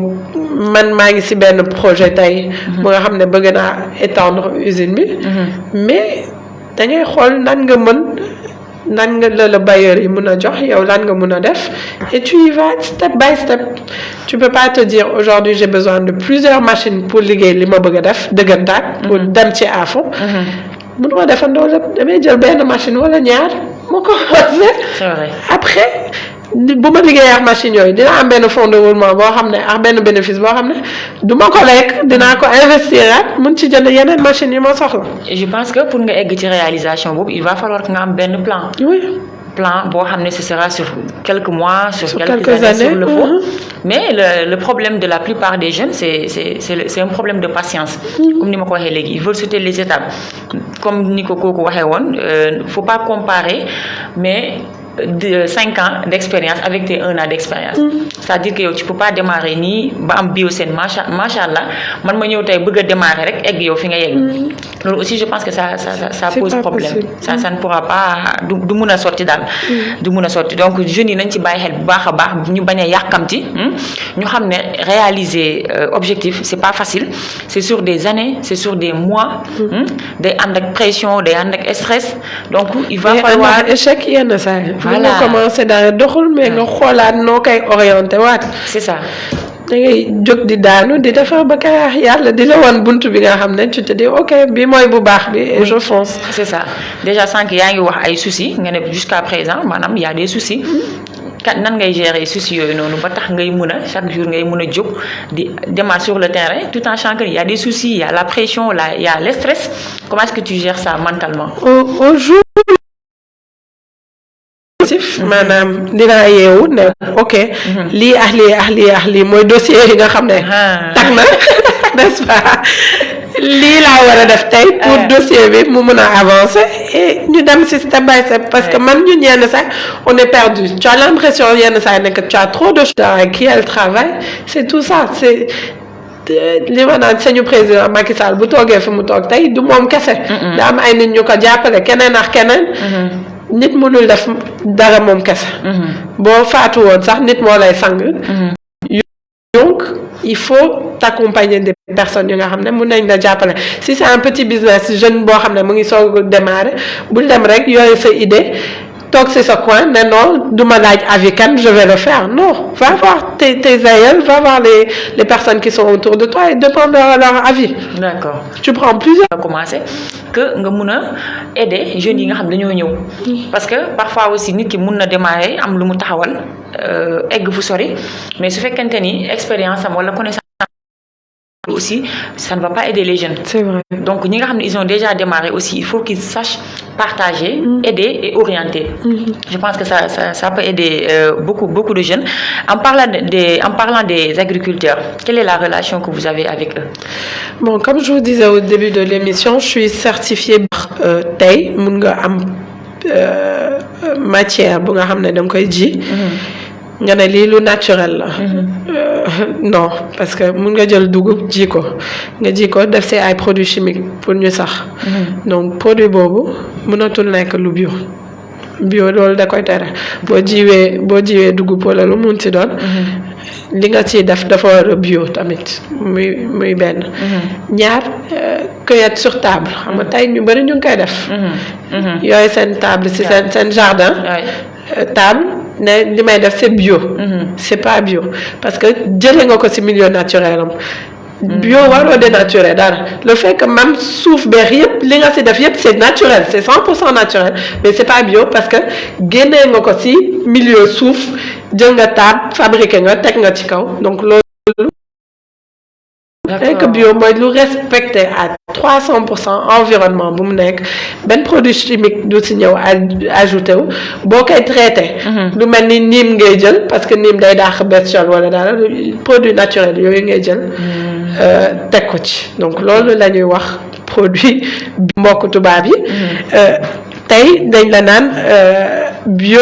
man maa ngi ci benn projet tey. bu nga xam ne bëgg naa étendre usine bi. mais da ngay xool nan nga mën nan nga la bailleur yi mun a jox yow lan nga mun a def et tu y vas step by step. Tu peux pas te dire aujourd'hui j'ai besoin de plusieurs machines pour liggéey li ma bëgg a def dëggantaat pour dem ci à fond. mënuma defandoo lépp damay jël benn machine wala ñaar moo commencé. C'est vrai. Après bu ma liggéey ak machine yooyu dina am benn fonds de roulement boo xam ne ak benn bénéfice boo xam ne du ma ko lekk dinaa ko investir ak mun ci jënd yeneen machines yi ma soxla. Et je pense que pour nga egg ci réalisation boobu il va falloir que nga am benn plan. Oui. Plan boo xam ne ce sera sur quelques mois, sur quelques quelques années sur le années, fond. Mais le problème de la plupart des jeunes, c'est un problème de patience. Comme ni ma ko waxee léegi, ils veulent sauter les étapes. Comme ni ko kooku waxee woon, faut pas comparer, mais de 5 ans d'expérience avec tes 1 an d'expérience. C'est-à-dire que yow tu peux pas démarrer nii ba am Biosène macha allah man ma ñëw tey bëgg a démarrer rek egg yow fi nga yegg. Loolu aussi je pense que ça pose problème. Ça ne pourra pas du mun a sotti daal. du mun a sotti donc jeunes yi nañ ci bàyyi xel bu baax a baax ñu bañ a yàkkamti ñu xam ne réaliser objectif c'est pas facile c'est sur des années c'est sur des mois. day ànd ak pression day ànd ak stress donc il va falloir échec yenn saa yi. Voilà. nga commencé dara doxul mais nga xoolaat noo koy orienté waat. C'est ça. da ngay jóg di daanu di defar ba kay yàlla di la wan buntu bi nga xam ne tu te dis ok bi mooy bu baax bi et je fonce. C'est ça déjà sànq yaa ngi wax ay soucis nga ne jusqu'à présent maanaam y a des soucis nan ngay gérer soucis yooyu noonu ba tax ngay mun a chaque jour ngay mun a jóg di démarrer sur le terrain tout en sachant que y a des soucis il y a la pression là il y a le stress comment est-ce que tu gères ça mentalement. au jour maanaam dinaa yeewu ne ok lii ak lii mooy dossier yi nga xam ne tax na n'est-ce pas lii laa war a def tey pour dossier bi mu mun a avancer et ñu dem si step by step parce que man ñun yenn saa on est perdu tu as l'impression yenn saa ne que tu as trop de choses avec qui elle travaille c'est tout ça c'est li ma naan sañu président Macky Sall bu toogee fi mu toog tey du moom kese da am ay nit ñu ko jàppale keneen ak keneen nit mënul def dara moom kese boo faatu woon sax nit moo lay sang donc il faut t'accompagner des personnes yi nga xam ne mun nañ la jàppale si c'est un petit business jeune boo xam ne mu ngi soog a démarrer bul dem rek yooyu sa idée toog ci sa coin ne non du ma laaj avis kan je vais le faire non va voir tes aïeuls va voir les personnes qui sont autour de toi et demande leur avis. D'accord. Tu prends plusieurs. Commencer que nga mun a aider jeunes yi nga xam dañoo ñëw parce que parfois aussi nit ki mun na démarrer am lu mu taxawal egg fu sori mais su fekkente ni expérience am wala connaissance aussi ça ne va pas aider les jeunes. C'est vrai. Donc ñi nga xam ne ils ont déjà démarré aussi il faut qu'ils sachent partager aider et orienter. Je pense que ça peut aider beaucoup de jeunes. En parlant des agriculteurs, quelle est la relation que vous avez avec eux? Bon, comme je vous disais au début de l'émission, je suis certifiée tey mun nga am matière bu nga xam ne danga koy ji nga ne lii lu naturel la non parce que mun nga jël dugub ji ko def see ay produits chimiques pour ñu sax donc produit boobu mënatul nekk lu bio loolu da koy tere boo jiwee dugub wala lu mun ci doon li nga ciy def dafa war a bio tamit muy benn ñaar cueillette sur table xam nga tey ñu bari ñu ngi koy def yooyu seen table ci seen jardin table ne li may def c'est bio c'est pas bio parce que jëlee nga ko ci milieu naturel am bio waroo dénaturer dara le fait que même suuf beex yëpp li nga ci def yëpp c'est naturel c'est 100% naturel mais c'est pas bio parce que génnee nga ko ci milieu suuf jël nga table fabriqué nga teg nga ci kaw donc loolu que bio mooy lu respecté à 300% environnement bu mu nekk benn produit chimique du ci ñëw ajouté wu boo koy traité lu mel ni niim ngay jël parce que niim day dàq bestiole wala dara produit naturel yooyu ngay jël teg ko ci donc loolu la ñuy wax produit mbokk tubaab yi tey dañ la naan bio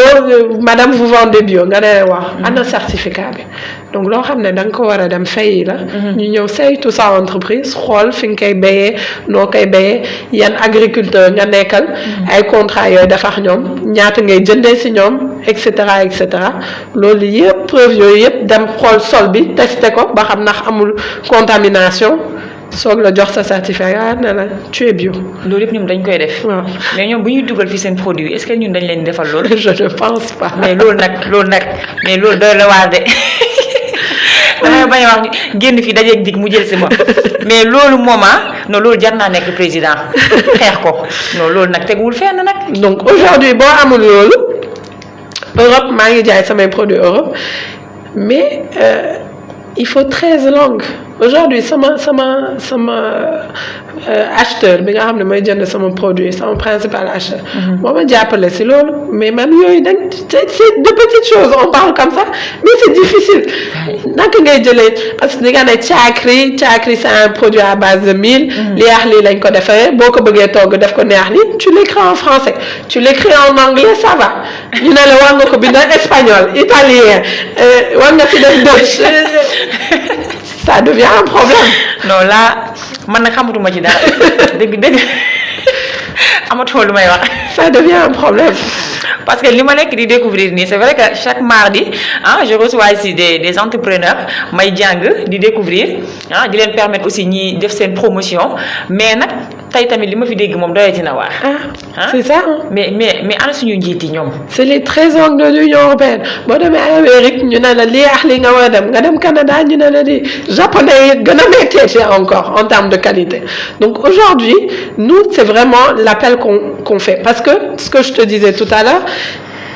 madame vous vendez bio nga ne wax ana certificat bi donc loo xam ne da nga ko war a dem fay la ñu ñëw saytu sa entreprise xool fi nga koy béyee noo koy béyee yan agriculteur nga nekkal ay contrat yooyu defar ñoom ñaata ngay jëndee ci ñoom et cetera loolu yëpp preuve yooyu yëpp dem xool sol bi testé ko ba xam ndax amul contamination soog la jox sa certificat ne la tu es bio. loolu yëpp ñoom dañ koy def. waaw mais ñoom bu ñuy dugal fi seen produit est-ce que ñun dañ leen defal loolu. je ne pense pas. mais loolu nag mais loolu doy la waar de damay bañ a wax génn fi dajeeg dig mu jël si ma mais loolu moom non loolu jar naa nekk président xeex ko non loolu nag teguwul fenn nag. donc aujourd'hui boo amul loolu Europe maa ngi jaay samay produits Europe mais il faut 13 langues aujourd'hui sama acheteur bi nga xam ne mooy jënd sama produit sama principal acheteur. moo ma jàppale si loolu mais même yooyu dañ c'est de petites choses on parle comme ça mais c'est difficile. naka ngay jëlee parce que di nga ne caakri c'est un produit à base de mil. neex lii lañ ko defaree boo ko bëggee togg def ko neex lii tu l'écris en français tu l'écris en anglais ça va ñu ne la war nga ko bind espagnol italien war nga fi def Dutch ça devient un problème. non là man nag xamatuma ci dara dëgg amatuma lu may wax. ça devient un problème. parce que li ma nekk di découvrir nii c'est vrai que chaque mardi je reçois ici des entrepreneurs may jàng di découvrir di leen permettre aussi ñi def seen promotion mais nag tey tamit li ma fi dégg moom doyati na waar. c'est ça. mais ana suñu njiit yi ñoom. c'est les 13 ans de l'Union européenne boo demee Amérique ñu ne la lii ak li nga war a dem nga dem Canada ñu ne la di japonais yi gën a méttee encore en termes de qualité donc aujourd'hui nous c'est vraiment l'appel qu'on fait parce que ce que je te disais tout à l'heure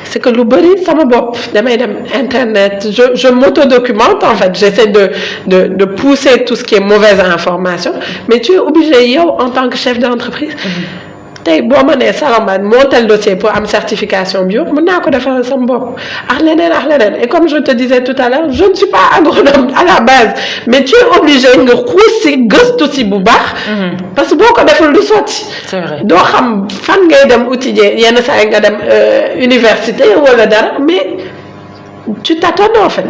c'est que lu bëri sama bopp damay dem internet je m'autodocumente en fait j'essaie de pousser tout ce qui est mauvaise information mais tu es obligé yow en tant que chef d'entreprise tey boo ma nee Salamba montel dossier pour am certification bio mën naa ko defal sama bopp ak leneen et comme je te disais tout à l'heure je ne suis pas agronome à la base mais tu es obligé nga xuus si gëstu si bu baax parce que boo ko deful du sotti. c'est vrai doo xam fan ngay dem étudier yenn saa yi nga dem université wala dara mais tu tâtonnes en fait.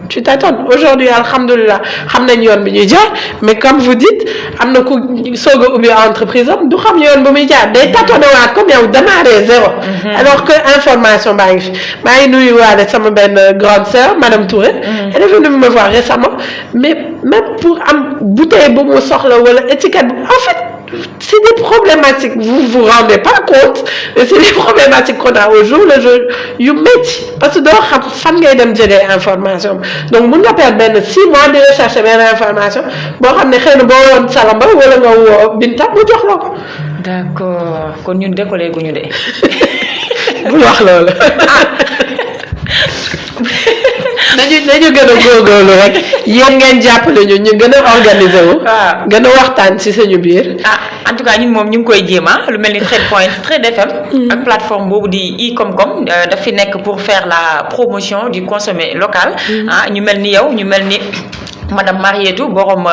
Tu tâtonnes aujourd'hui alhamdulilah xam nañ yoon bi ñuy jaar mais comme vous dites am na ku soog a ubbi entreprise am du xam yoon bu muy jaar day tâtonner waat comme yow démarrer zéro. alors que information baa ngi fi maa ngi nuyuwaale sama benn grande sœur madame Touré. elle est venue me voir récemment mais même pour am bouteille bu mu soxla wala étiquette en fait. C'est des problématiques, vous vous rendez pas compte, mais c'est des problématiques qu'on a au jour le jour yu métti parce que doo xam fan ngay dem jëlee information donc mun nga perdre 6 mois di rechercher benn information boo xam ne xëy na boo woon Salamba wala nga woo Binta mu jox la ko. d'accord kon ñun décollé gu ñu de. bul wax loolu. nañu gën a góorgóorlu rek yéen ngeen jàppale ñu gën a organiser wu. gën a waxtaan ci suñu biir. en tout cas ñun moom ñu ngi koy jéem lu mel ni Trade FM. ak plateforme boobu di i-Comcom daf fi nekk pour faire la promotion du consommé local. ñu mel ni yow ñu mel ni madame Marietou borom.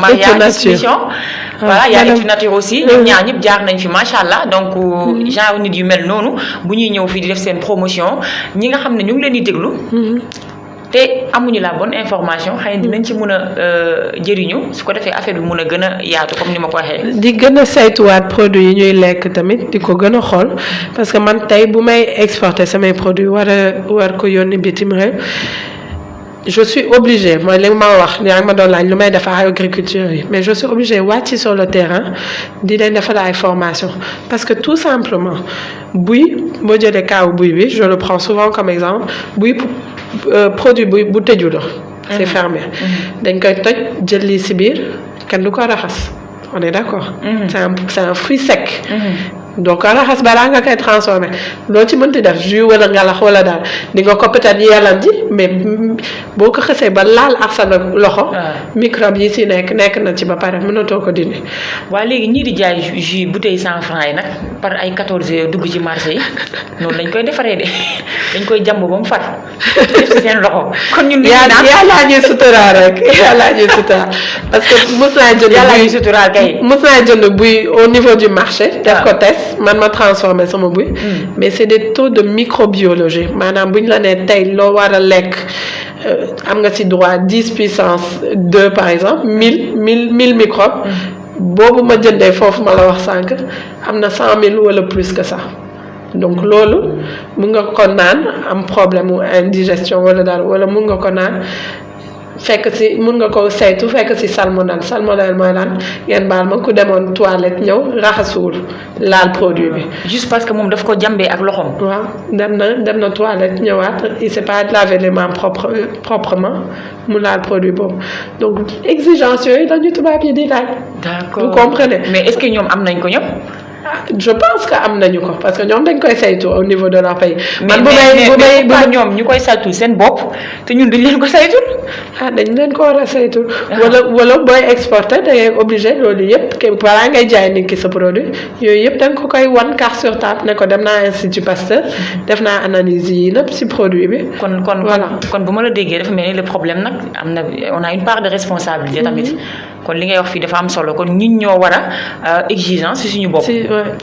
Maria distribution. voilà y a Etu Nature aussi ñoom ñaar ñëpp jaar nañ fi macha allah donc genre nit yu mel noonu bu ñuy ñëw fii di def seen promotion ñi nga xam ne ñu ngi leen di déglu. te amuñu la bonne information xëy na dinañ ci mën a jëriñu su ko defee affaire bi mën a gën a yaatu comme ni ma ko waxee. di gën a saytuwaat produits yi ñuy lekk tamit di ko gën a xool parce que man tey bu may exporter samay produits war ko yónni bitim réew je suis obligée mooy li ma wax yaa ngi ma doon laaj lu may defar agriculture yi mais je suis obligée wàcc sur le terrain di leen defal ay formation parce que tout simplement buy boo jëlee kaaw buy bi je le prends souvent comme exemple buy produit bu tëju la c'est fermé dañ koy toj jël lii si biir kenn du ko raxas on est d'accord c'est un fruit sec donc raxas balaa nga koy transformé loo ci mënti def jus wala ngalax wala daal di nga ko peut-être yeelam ji mais boo ko xësee ba laal ak sa loxo microbe yi si nekk na ci ba pare mënatoo ko dindi. waaw léegi ñii di jaay jus bouteille 100 francs yi nag par ay 14 dugg ci marché yi noonu lañ koy defaree de dañ koy jàmb ba mu far def ci seen loxo. kon ñun yàlla ñuy suturaal rek yàlla ñuy suturaal parce que mos naa jënd. yàlla ñuy suturaal kay. mos naa jënd buy au niveau du marché. def ko test man ma transformé sama buy. mais c'est des taux de microbiologie maanaam bu ñu la nee tey loo war a lekk am nga ci droit 10 puissance 2 par exemple 1000 microbes. boobu ma jëndee foofu ma la wax sànq am na 100 000 wala plus que ça. donc loolu mun nga ko naan am problème mu indigestion wala daal wala mun nga ko naan fekk si mun nga ko saytu fekk si salmonelle mooy lan ngeen baal ma ku demoon toilette ñëw raxasuwul laal produit bi. juste parce que moom daf ko jàmbee ak loxoom. waaw dem na toilette ñëwaat il s'est pas lavé les mains proprement mu laal produit boobu donc exigence yooyu dañu tubaab yi di laaj. d'accord vous comprenez. mais est-ce que ñoom am nañ ko ñëpp. je pense que am nañu ko parce que ñoom dañ koy saytu au niveau de leur pays. man bu may ñoom ñu koy saytu seen bopp te ñun duñ leen ko saytul. dañ leen ko war a saytu. wala booy exporter da ngay obligé loolu yëpp ke balaa ngay jaay nit ki sa produit yooyu yëpp da nga ko koy wan carte sur table ne ko dem naa Institut Pasteur def naa analyse yi nëpp si produit bi. kon bu ma la déggee dafa mel ni le problème nag am na on a une part de responsabilité tamit. kon li ngay wax fii dafa am solo kon ñun ñoo war a exigence ci suñu bopp.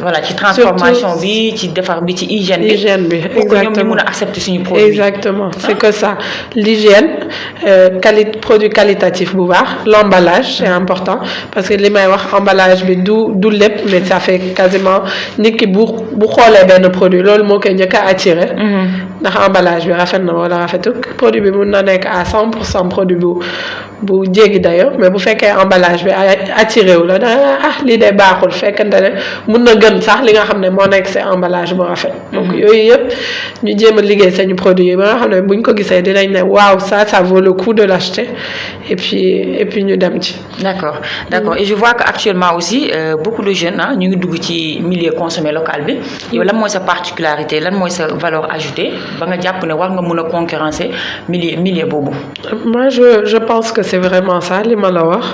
voilà ci transformation bi ci defar bi ci hygiène bi. exactement pour que ñoom ñu mun a accepter suñu produit. exactement c'est que ça l'hygiène produit qualitatif bu baax l'emballage c'est important parce que li may wax emballage bi du lépp mais ça fait quasiment nit ki bu xoolee benn produit loolu moo koy njëkk a attiré. ndax emballage bi rafet na wala rafetul produit bi mun na nekk à 100% produit bu jéggi d'ailleurs mais bu fekkee emballage bi attiré wu la lii de baaxul fekkante ne mun na gën sax li nga xam ne moo nekk c'est emballage bu rafet. donc yooyu yëpp ñu jéem a liggéey sañu produit yi ba nga xam ne buñ ko gisee dinañ ne waaw ça vaut le coup de l'acheter et puis ñu dem ci. d'accord et je vois que actuellement aussi beaucoup de jeunes ñu ngi dugg ci milieu consommé local bi yow lan mooy sa particularité lan mooy sa valeur ajoutée ba nga jàpp ne war nga mun a concurrencer milieu boobu. moi je pense que c'est vraiment ça li ma la wax.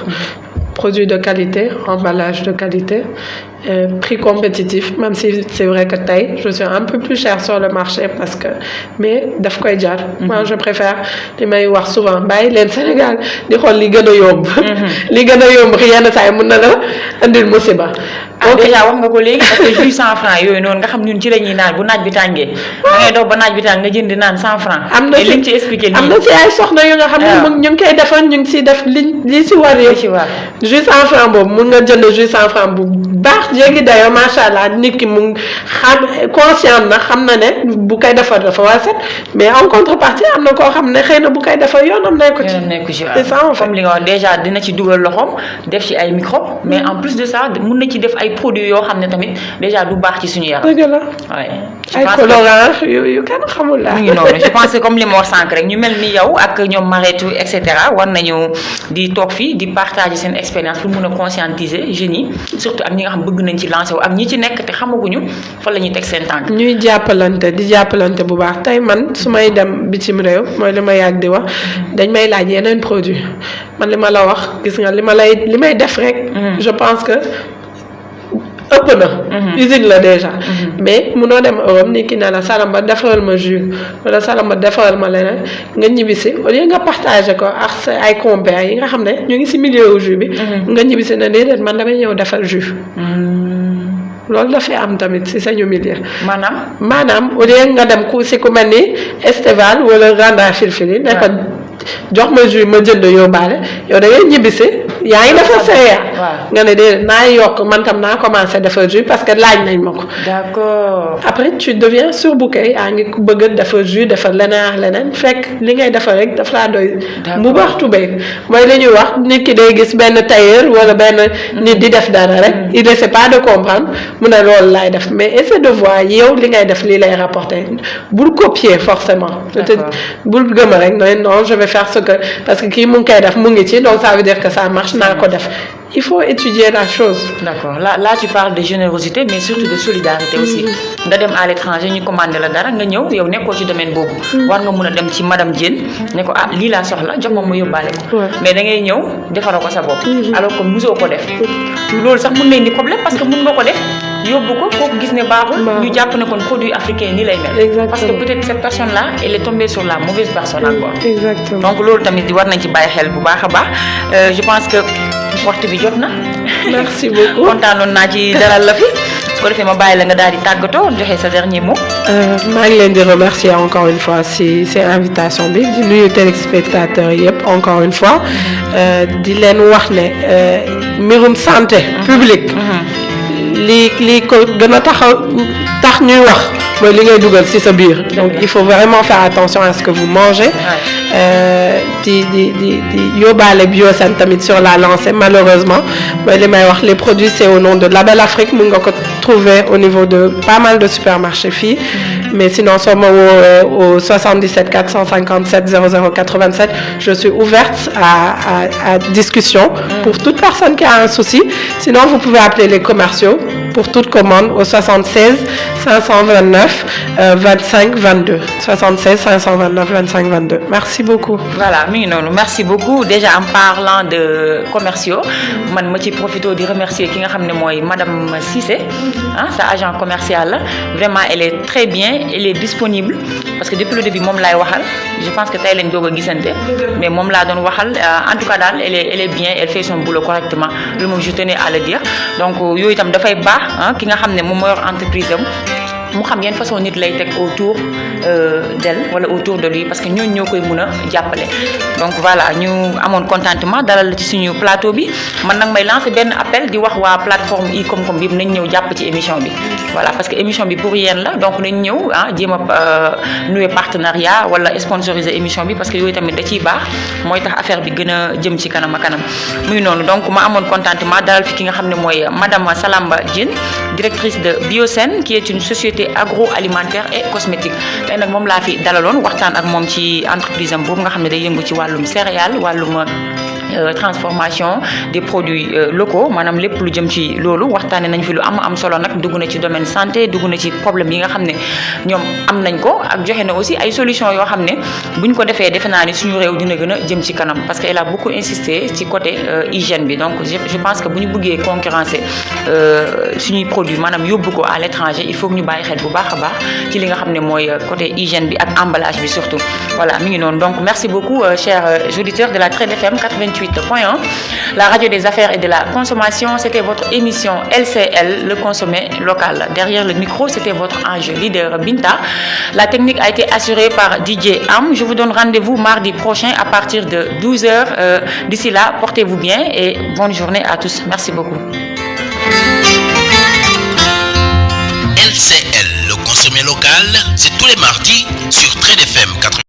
Produit de qualité, emballage de qualité, prix compétitif, même si c'est vrai que je suis un peu plus cher sur le marché mais daf koy jar. Moi je préfère li may wax souvent bàyyi leen Sénégal di xool li gën a yomb. li gën a yomb yenn saa yi mun na la andil musiba. déjà wax nga ko léegi parce que jus 100 francs yooyu noonu nga xam ñun ci la ñuy naan bu naaj bi tàngee. da ngay dox ba naaj bi tàng nga jënd naan 100 francs. am na liñ ci expliqué nii am na ci ay soxna yu nga xam ne ñu ngi koy defar ñu ngi siy def li si war yëpp. jus 100 francs boobu mun nga jënd jus 100 francs bu baax jéggi dayoo macha allah nit ki mu xam conscient na xam na ne bu koy defar dafa war a set mais en contrepartie am na koo xam ne xëy na bu koy defar yoonam nekku ci. c'est ça en fait comme li nga wax déjà dina ci dugal loxoom def ci ay microbes mais en plus de ça mun na ci def ay produits yoo xam ne tamit déjà du baax ci suñu yaram. dëgg la ay colorants yu kenn xamul la. mu ngi noonu je pense que comme li ma wax sànq rek ñu mel ni yow ak ñoom Mareetu et cetera war nañu di toog fii di partager seen expérience pour mun a conscientiser jeunes yi surtout ak ñi nga xam bëgg nañ ci lancer wu ak ñi ci nekk te xamaguñu fan la ñuy teg seen tànk. ñuy jàppalante bu baax tey man su may dem bitim réew mooy li ma yàgg di wax dañ may laaj yeneen produit man li ma la wax gis nga li may def rek. je pense que ëpp na. usine la déjà. mais munoo dem Europe ni ki ne la Salamba defaral ma jus wala Salamba defaral ma leneen nga ñibbisi au lieu nga partagé ko ak sa ay compères yi nga xam ne ñu ngi ci milieu au jus bi. nga ñibbisi ne déedéet man damay ñëw defal jus. loolu dafay am tamit ci sañu milieu. maanaam au lieu nga dem ku mel ni Esteval wala Randa Filfili ne ko jox ma jus ma jënd yóbbaale yow da ngay ñibbisi yaa ngi defar céréale. nga ne de naa yokk man tam naa commencé defar jus parce que laaj nañ ma ko. d'accord. après tu deviens surbooké yaa ngi bëgg a defar jus defar leneen ak leneen fekk li ngay defar rek daf laa doy. mu baax tubéy mooy li ñuy wax nit ki day gis benn tailleur wala benn nit di def dara rek. il essaie pas de comprendre mu ne loolu laay def mais essaie de voir yow li ngay def lii lay rapporter bul copier forcément. peut-être bul gëm rek non je vais faire ce que parce que kii mu ngi koy def mu ngi ci donc ça veut dire que ça marche naa ko def. il faut étudier la chose. D'accord. Là tu parles de générosité mais surtout de solidarité aussi. nga dem à l'étranger ñu commandé la dara nga ñëw yow nekkoo ci domaine boobu. war nga mun a dem ci madame Diène ne ko lii laa soxla jox ma yóbbaale ko. mais da ngay ñëw defaroo ko sa bopp. alors que musoo ko def. loolu sax mun na indi problème parce que mun nga ko def yóbbu ko kooku gis ne baaxul. ñu jàpp ne kon produit africain nii lay mel. exactement parce que peut-être cette personne là elle est tombée sur la mauvaise personne encore. exactement donc loolu tamit war nañ ci bàyyi xel bu baax a baax je pense que porte bi jot na. merci beaucoup kontaanoon naa ci dalal la fi su ko defee ma bàyyi la nga daal di tàggatoo joxe sa dernier mot. maa ngi leen di remercier encore une fois si invitation bi di nuyu téléspectateurs yëpp encore une fois di leen wax ne mbirum santé publique li ko gën a tax ñuy wax mooy li ngay dugal ci sa biir. Donc il faut vraiment faire attention à ce que vous mangez. di yóbbaale Biosen tamit sur la lancée malheureusement mooy li may wax les produits c'est au nom de Label Afrique mun nga ko trouver au niveau de pas mal de supermarchés fii mais sinon soo ma woo au 77 457 00 87 je suis ouverte à discussion pour toute personne qui a un souci. Sinon vous pouvez appeler les commerciaux pour toute commande au 76 529 25 22 76 529 25 22. Merci beaucoup. Voilà mi ngi noonu merci beaucoup déjà en parlant de commerciaux man ma ci profité di remercier ki nga xam ne mooy madame Cissé sa agent commercial la vraiment elle est très bien elle est disponible parce que depuis le début moom laay waxal je pense que tey lañ doog a gisante mais moom laa doon waxal en tout cas daal elle est bien elle fait son boulot correctement loolu moom je tenais à le dire donc yooyu itam dafay baax ki nga xam ne moom moo yor entreprise am mu xam yan façon nit lay teg autour d'elle wala autour de lui parce que ñooñu ñoo koy mun a jàppale donc voilà ñu amoon contentement dalal ci suñu plateau bi man nag may lancer benn appel di wax waa plateforme i-Koom-Koom bi nañ ñëw jàpp ci émission bi voilà parce que émission bi pour yéen la donc nañ ñëw jéem a nouer partenariat wala sponsoriser émission bi parce que yooyu tamit da ciy baax mooy tax affaire bi gën a jëm ci kanam a kanam muy noonu donc ma amoon contentement dalal fi ki nga xam ne mooy madame Salamba Diène directrice de Biosen qui est une société agroalimentaire et cosmétique tey nag moom laa fi dalaloon waxtaan ak moom ci entreprise am boobu nga xam ne day yëngu ci wàllum céréales wàllum transformation des produits locaux maanaam lépp lu jëm ci loolu waxtaane nañ fi lu am solo nag dugg na ci domaine santé dugg na ci problème yi nga xam ne ñoom am nañ ko ak joxe na aussi ay solutions yoo xam ne buñ ko defee defe naa ni suñu réew dina gën a jëm ci kanam parce que elle a beaucoup insisté ci côté hygiène bi donc je pense que bu ñu bëggee concurrencer suñuy produits maanaam yóbbu ko à l'étranger il faut que ñu bàyyi xel bu baax a baax ci li nga xam ne mooy côté hygiène bi ak emballage bi surtout voilà mi ngi noonu donc merci beaucoup chers auditeurs de la Trade FM 88.1 la radio des affaires et de la consommation. C'était votre émission LCL, le consommé local. Derrière le micro, c'était votre ange leader Binta. La technique a été assurée par DJ Am. Je vous donne rendez-vous mardi prochain à partir de 12h. D'ici là, portez-vous bien et bonne journée à tous. Merci beaucoup. LCL, le consommé local, c'est tous les mardis sur Trade FM 80.